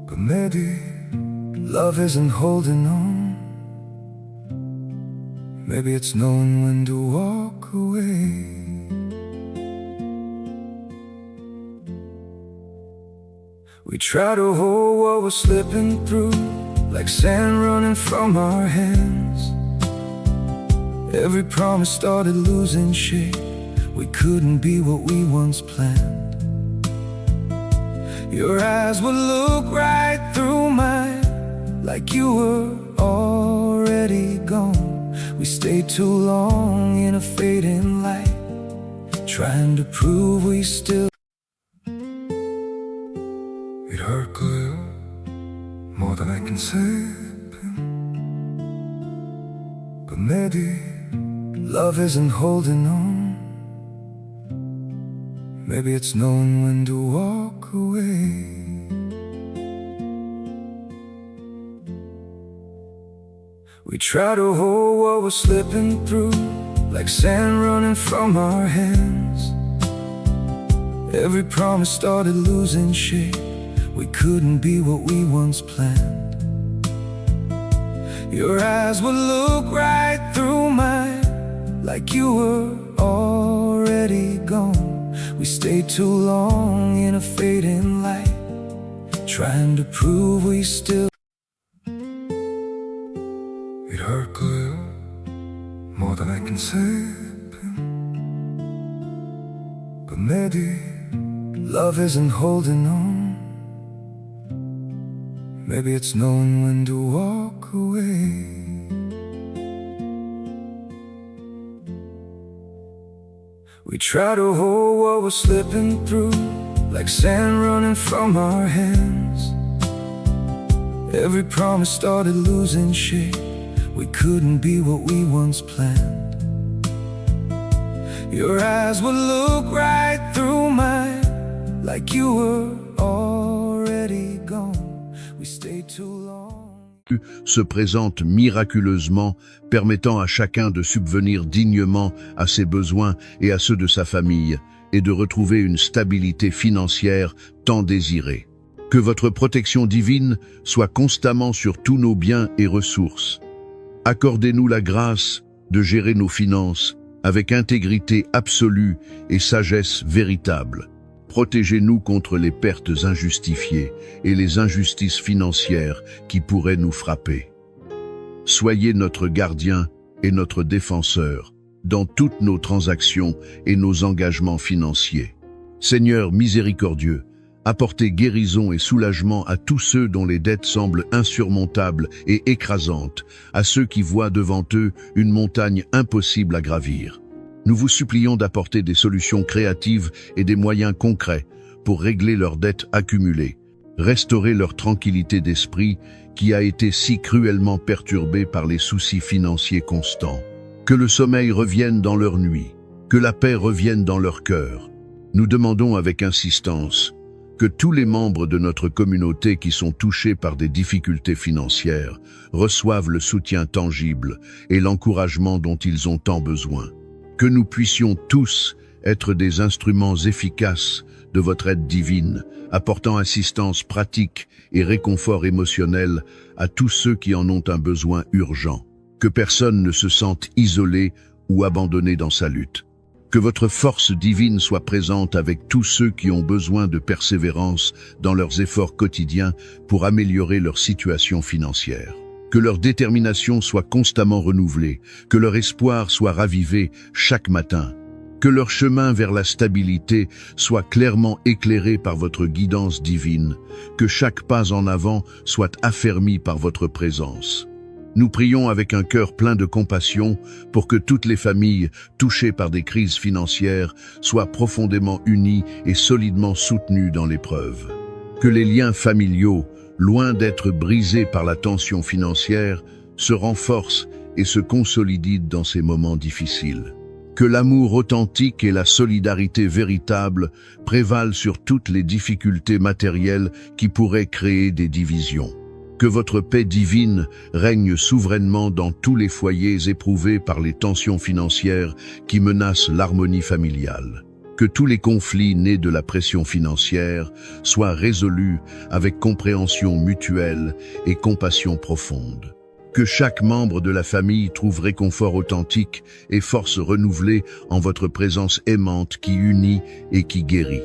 but maybe love isn't holding on. Maybe it's knowing when to walk away. We try to hold what we're slipping through, like sand running from our hands. Every promise started losing shape. We couldn't be what we once planned. Your eyes would look right through mine, like you were already gone. We stayed too long in a fading light, trying to prove we still. It hurt good, more than I can say, but maybe love isn't holding on. Maybe it's knowing when to walk away. We try to hold what we're slipping through, like sand running from our hands. Every promise started losing shape. We couldn't be what we once planned. Your eyes would look right through mine, like you were already gone. We stayed too long in a fading light, trying to prove we still. It hurt good, more than I can say, but maybe love isn't holding on. Maybe it's knowing when to walk away. We try to hold what we're slipping through, like sand running from our hands. Every promise started losing shape. We couldn't be what we once planned. Your eyes would look right through mine, like you were already gone. We stayed too long. Se présente miraculeusement, permettant à chacun de subvenir dignement à ses besoins et à ceux de sa famille, et de retrouver une stabilité financière tant désirée. Que votre protection divine soit constamment sur tous nos biens et ressources. Accordez-nous la grâce de gérer nos finances avec intégrité absolue et sagesse véritable. Protégez-nous contre les pertes injustifiées et les injustices financières qui pourraient nous frapper. Soyez notre gardien et notre défenseur dans toutes nos transactions et nos engagements financiers. Seigneur miséricordieux, apportez guérison et soulagement à tous ceux dont les dettes semblent insurmontables et écrasantes, à ceux qui voient devant eux une montagne impossible à gravir. Nous vous supplions d'apporter des solutions créatives et des moyens concrets pour régler leurs dettes accumulées, restaurer leur tranquillité d'esprit qui a été si cruellement perturbée par les soucis financiers constants. Que le sommeil revienne dans leur nuit, que la paix revienne dans leur cœur. Nous demandons avec insistance que tous les membres de notre communauté qui sont touchés par des difficultés financières reçoivent le soutien tangible et l'encouragement dont ils ont tant besoin. Que nous puissions tous être des instruments efficaces de votre aide divine, apportant assistance pratique et réconfort émotionnel à tous ceux qui en ont un besoin urgent. Que personne ne se sente isolé ou abandonné dans sa lutte. Que votre force divine soit présente avec tous ceux qui ont besoin de persévérance dans leurs efforts quotidiens pour améliorer leur situation financière. Que leur détermination soit constamment renouvelée, que leur espoir soit ravivé chaque matin, que leur chemin vers la stabilité soit clairement éclairé par votre guidance divine, que chaque pas en avant soit affermi par votre présence. Nous prions avec un cœur plein de compassion pour que toutes les familles touchées par des crises financières soient profondément unies et solidement soutenues dans l'épreuve. Que les liens familiaux, loin d'être brisés par la tension financière, se renforcent et se consolident dans ces moments difficiles. Que l'amour authentique et la solidarité véritable prévalent sur toutes les difficultés matérielles qui pourraient créer des divisions. Que votre paix divine règne souverainement dans tous les foyers éprouvés par les tensions financières qui menacent l'harmonie familiale. Que tous les conflits nés de la pression financière soient résolus avec compréhension mutuelle et compassion profonde. Que chaque membre de la famille trouve réconfort authentique et force renouvelée en votre présence aimante qui unit et qui guérit.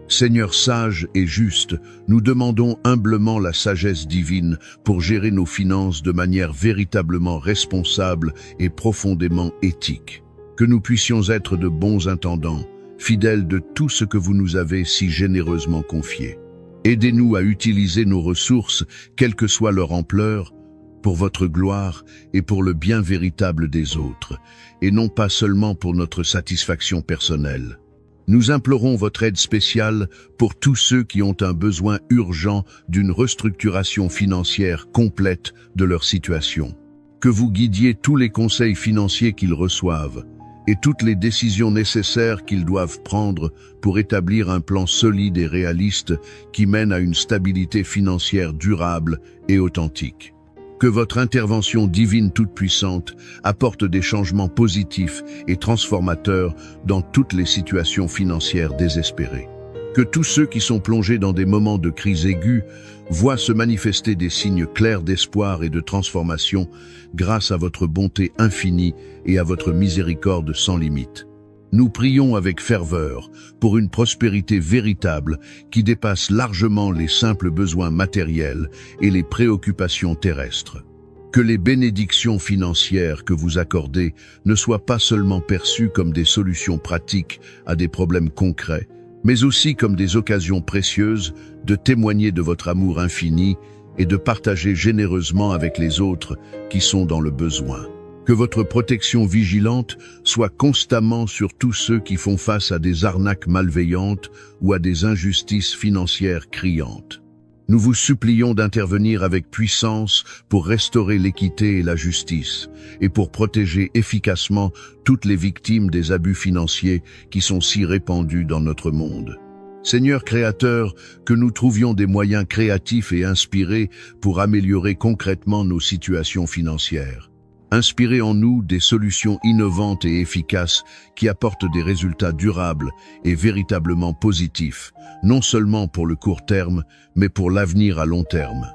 Seigneur sage et juste, nous demandons humblement la sagesse divine pour gérer nos finances de manière véritablement responsable et profondément éthique. Que nous puissions être de bons intendants, fidèles de tout ce que vous nous avez si généreusement confié. Aidez-nous à utiliser nos ressources, quelle que soit leur ampleur, pour votre gloire et pour le bien véritable des autres, et non pas seulement pour notre satisfaction personnelle. Nous implorons votre aide spéciale pour tous ceux qui ont un besoin urgent d'une restructuration financière complète de leur situation. Que vous guidiez tous les conseils financiers qu'ils reçoivent et toutes les décisions nécessaires qu'ils doivent prendre pour établir un plan solide et réaliste qui mène à une stabilité financière durable et authentique. Que votre intervention divine toute-puissante apporte des changements positifs et transformateurs dans toutes les situations financières désespérées. Que tous ceux qui sont plongés dans des moments de crise aiguë voient se manifester des signes clairs d'espoir et de transformation grâce à votre bonté infinie et à votre miséricorde sans limite. Nous prions avec ferveur pour une prospérité véritable qui dépasse largement les simples besoins matériels et les préoccupations terrestres. Que les bénédictions financières que vous accordez ne soient pas seulement perçues comme des solutions pratiques à des problèmes concrets, mais aussi comme des occasions précieuses de témoigner de votre amour infini et de partager généreusement avec les autres qui sont dans le besoin. Que votre protection vigilante soit constamment sur tous ceux qui font face à des arnaques malveillantes ou à des injustices financières criantes. Nous vous supplions d'intervenir avec puissance pour restaurer l'équité et la justice, et pour protéger efficacement toutes les victimes des abus financiers qui sont si répandus dans notre monde. Seigneur Créateur, que nous trouvions des moyens créatifs et inspirés pour améliorer concrètement nos situations financières. Inspirez en nous des solutions innovantes et efficaces qui apportent des résultats durables et véritablement positifs, non seulement pour le court terme, mais pour l'avenir à long terme.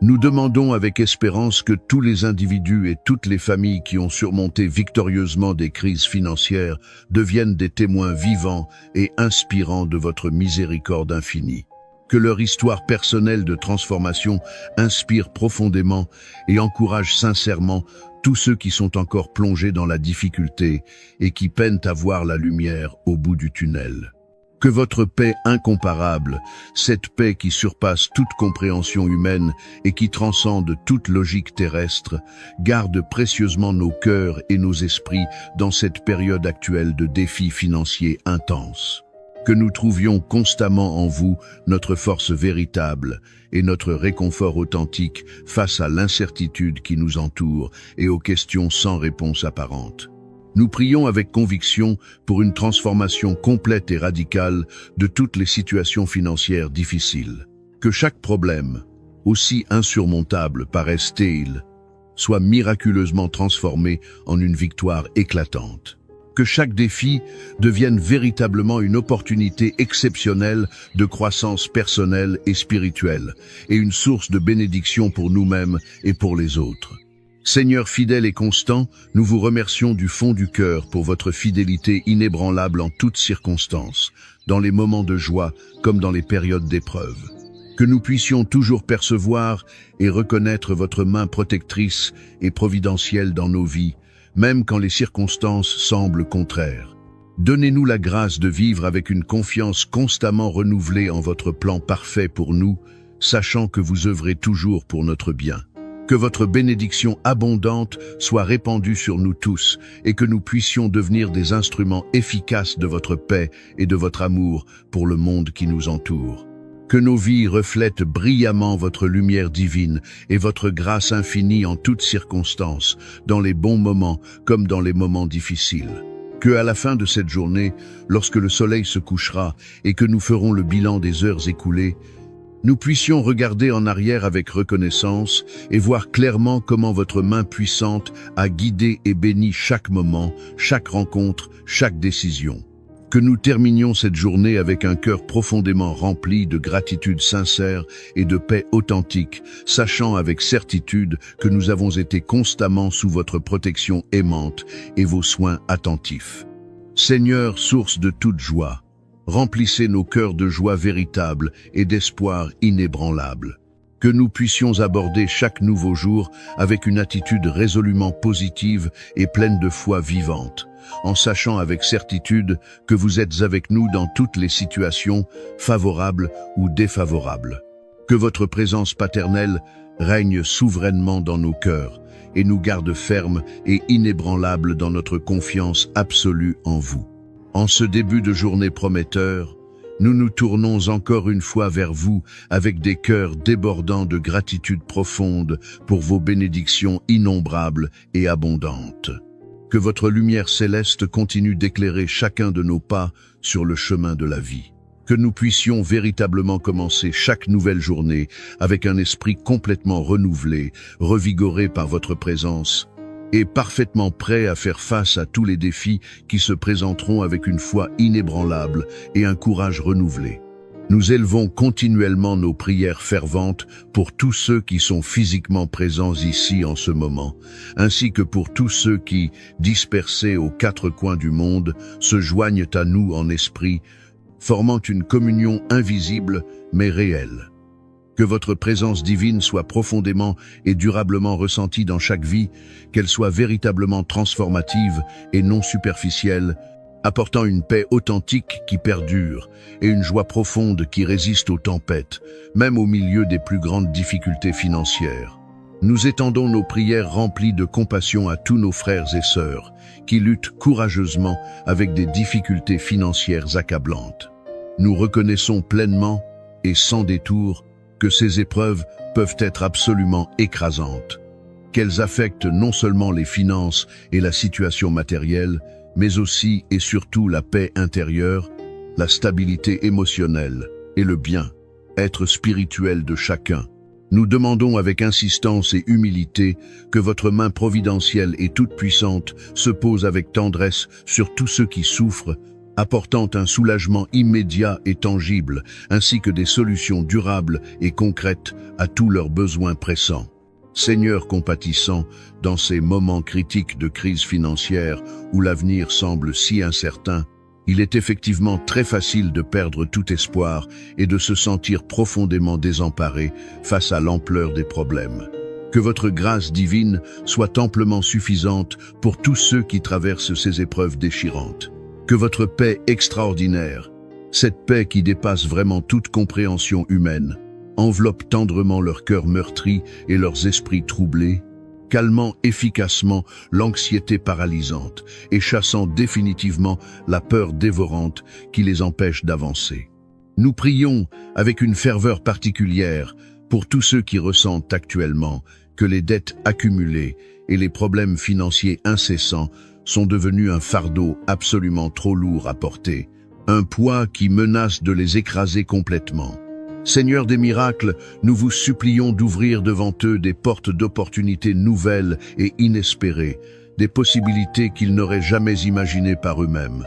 Nous demandons avec espérance que tous les individus et toutes les familles qui ont surmonté victorieusement des crises financières deviennent des témoins vivants et inspirants de votre miséricorde infinie. Que leur histoire personnelle de transformation inspire profondément et encourage sincèrement tous ceux qui sont encore plongés dans la difficulté et qui peinent à voir la lumière au bout du tunnel. Que votre paix incomparable, cette paix qui surpasse toute compréhension humaine et qui transcende toute logique terrestre, garde précieusement nos cœurs et nos esprits dans cette période actuelle de défis financiers intenses. Que nous trouvions constamment en vous notre force véritable et notre réconfort authentique face à l'incertitude qui nous entoure et aux questions sans réponse apparente. Nous prions avec conviction pour une transformation complète et radicale de toutes les situations financières difficiles. Que chaque problème, aussi insurmontable paraisse-t-il, soit miraculeusement transformé en une victoire éclatante. Que chaque défi devienne véritablement une opportunité exceptionnelle de croissance personnelle et spirituelle, et une source de bénédiction pour nous-mêmes et pour les autres. Seigneur fidèle et constant, nous vous remercions du fond du cœur pour votre fidélité inébranlable en toutes circonstances, dans les moments de joie comme dans les périodes d'épreuve. Que nous puissions toujours percevoir et reconnaître votre main protectrice et providentielle dans nos vies, même quand les circonstances semblent contraires. Donnez-nous la grâce de vivre avec une confiance constamment renouvelée en votre plan parfait pour nous, sachant que vous œuvrez toujours pour notre bien. Que votre bénédiction abondante soit répandue sur nous tous et que nous puissions devenir des instruments efficaces de votre paix et de votre amour pour le monde qui nous entoure. Que nos vies reflètent brillamment votre lumière divine et votre grâce infinie en toutes circonstances, dans les bons moments comme dans les moments difficiles. Que à la fin de cette journée, lorsque le soleil se couchera et que nous ferons le bilan des heures écoulées, nous puissions regarder en arrière avec reconnaissance et voir clairement comment votre main puissante a guidé et béni chaque moment, chaque rencontre, chaque décision. Que nous terminions cette journée avec un cœur profondément rempli de gratitude sincère et de paix authentique, sachant avec certitude que nous avons été constamment sous votre protection aimante et vos soins attentifs. Seigneur, source de toute joie, remplissez nos cœurs de joie véritable et d'espoir inébranlable. Que nous puissions aborder chaque nouveau jour avec une attitude résolument positive et pleine de foi vivante, en sachant avec certitude que vous êtes avec nous dans toutes les situations, favorables ou défavorables. Que votre présence paternelle règne souverainement dans nos cœurs et nous garde fermes et inébranlables dans notre confiance absolue en vous. En ce début de journée prometteur, nous nous tournons encore une fois vers vous avec des cœurs débordants de gratitude profonde pour vos bénédictions innombrables et abondantes. Que votre lumière céleste continue d'éclairer chacun de nos pas sur le chemin de la vie. Que nous puissions véritablement commencer chaque nouvelle journée avec un esprit complètement renouvelé, revigoré par votre présence, et parfaitement prêt à faire face à tous les défis qui se présenteront avec une foi inébranlable et un courage renouvelé. Nous élevons continuellement nos prières ferventes pour tous ceux qui sont physiquement présents ici en ce moment, ainsi que pour tous ceux qui, dispersés aux quatre coins du monde, se joignent à nous en esprit, formant une communion invisible mais réelle. Que votre présence divine soit profondément et durablement ressentie dans chaque vie, qu'elle soit véritablement transformative et non superficielle, apportant une paix authentique qui perdure et une joie profonde qui résiste aux tempêtes, même au milieu des plus grandes difficultés financières. Nous étendons nos prières remplies de compassion à tous nos frères et sœurs qui luttent courageusement avec des difficultés financières accablantes. Nous reconnaissons pleinement et sans détour que ces épreuves peuvent être absolument écrasantes, qu'elles affectent non seulement les finances et la situation matérielle, mais aussi et surtout la paix intérieure, la stabilité émotionnelle et le bien-être spirituel de chacun. Nous demandons avec insistance et humilité que votre main providentielle et toute puissante se pose avec tendresse sur tous ceux qui souffrent, apportant un soulagement immédiat et tangible, ainsi que des solutions durables et concrètes à tous leurs besoins pressants. Seigneur compatissant, dans ces moments critiques de crise financière où l'avenir semble si incertain, il est effectivement très facile de perdre tout espoir et de se sentir profondément désemparé face à l'ampleur des problèmes. Que votre grâce divine soit amplement suffisante pour tous ceux qui traversent ces épreuves déchirantes. Que votre paix extraordinaire, cette paix qui dépasse vraiment toute compréhension humaine, enveloppe tendrement leurs cœurs meurtris et leurs esprits troublés, calmant efficacement l'anxiété paralysante et chassant définitivement la peur dévorante qui les empêche d'avancer. Nous prions avec une ferveur particulière pour tous ceux qui ressentent actuellement que les dettes accumulées et les problèmes financiers incessants sont devenus un fardeau absolument trop lourd à porter, un poids qui menace de les écraser complètement. Seigneur des miracles, nous vous supplions d'ouvrir devant eux des portes d'opportunités nouvelles et inespérées, des possibilités qu'ils n'auraient jamais imaginées par eux-mêmes.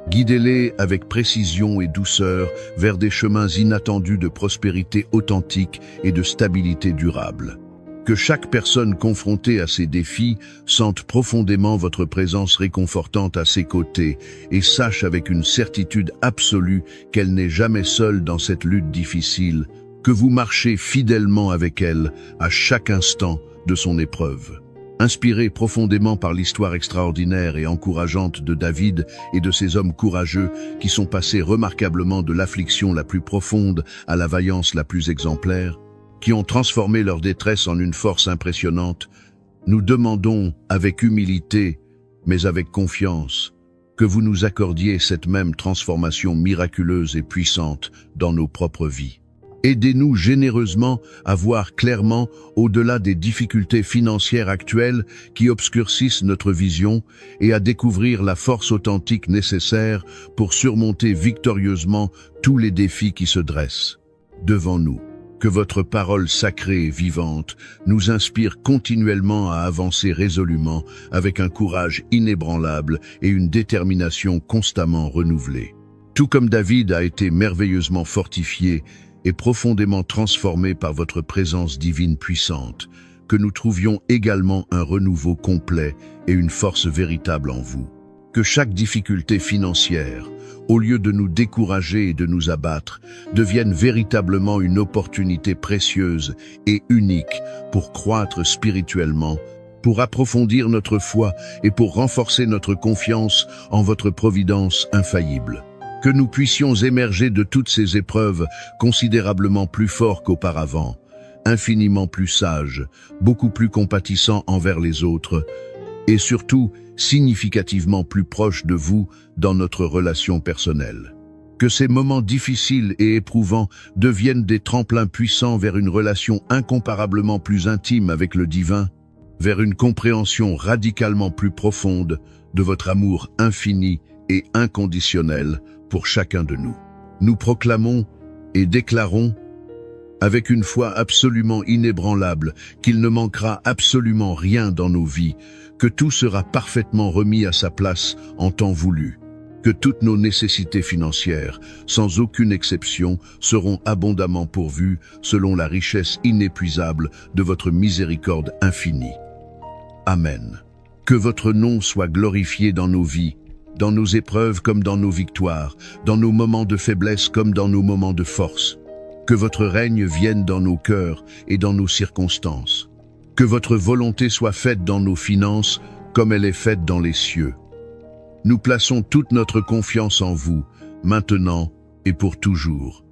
Guidez-les avec précision et douceur vers des chemins inattendus de prospérité authentique et de stabilité durable. Que chaque personne confrontée à ces défis sente profondément votre présence réconfortante à ses côtés et sache avec une certitude absolue qu'elle n'est jamais seule dans cette lutte difficile, que vous marchez fidèlement avec elle à chaque instant de son épreuve. Inspiré profondément par l'histoire extraordinaire et encourageante de David et de ces hommes courageux qui sont passés remarquablement de l'affliction la plus profonde à la vaillance la plus exemplaire, qui ont transformé leur détresse en une force impressionnante, nous demandons avec humilité, mais avec confiance, que vous nous accordiez cette même transformation miraculeuse et puissante dans nos propres vies. Aidez-nous généreusement à voir clairement au-delà des difficultés financières actuelles qui obscurcissent notre vision et à découvrir la force authentique nécessaire pour surmonter victorieusement tous les défis qui se dressent devant nous. Que votre parole sacrée et vivante nous inspire continuellement à avancer résolument avec un courage inébranlable et une détermination constamment renouvelée. Tout comme David a été merveilleusement fortifié et profondément transformé par votre présence divine puissante, que nous trouvions également un renouveau complet et une force véritable en vous. Que chaque difficulté financière, au lieu de nous décourager et de nous abattre, devienne véritablement une opportunité précieuse et unique pour croître spirituellement, pour approfondir notre foi et pour renforcer notre confiance en votre providence infaillible. Que nous puissions émerger de toutes ces épreuves considérablement plus forts qu'auparavant, infiniment plus sages, beaucoup plus compatissants envers les autres, et surtout significativement plus proches de vous dans notre relation personnelle. Que ces moments difficiles et éprouvants deviennent des tremplins puissants vers une relation incomparablement plus intime avec le divin, vers une compréhension radicalement plus profonde de votre amour infini et inconditionnel pour chacun de nous. Nous proclamons et déclarons avec une foi absolument inébranlable qu'il ne manquera absolument rien dans nos vies, que tout sera parfaitement remis à sa place en temps voulu, que toutes nos nécessités financières, sans aucune exception, seront abondamment pourvues selon la richesse inépuisable de votre miséricorde infinie. Amen. Que votre nom soit glorifié dans nos vies, dans nos épreuves comme dans nos victoires, dans nos moments de faiblesse comme dans nos moments de force. Que votre règne vienne dans nos cœurs et dans nos circonstances. Que votre volonté soit faite dans nos finances comme elle est faite dans les cieux. Nous plaçons toute notre confiance en vous, maintenant et pour toujours.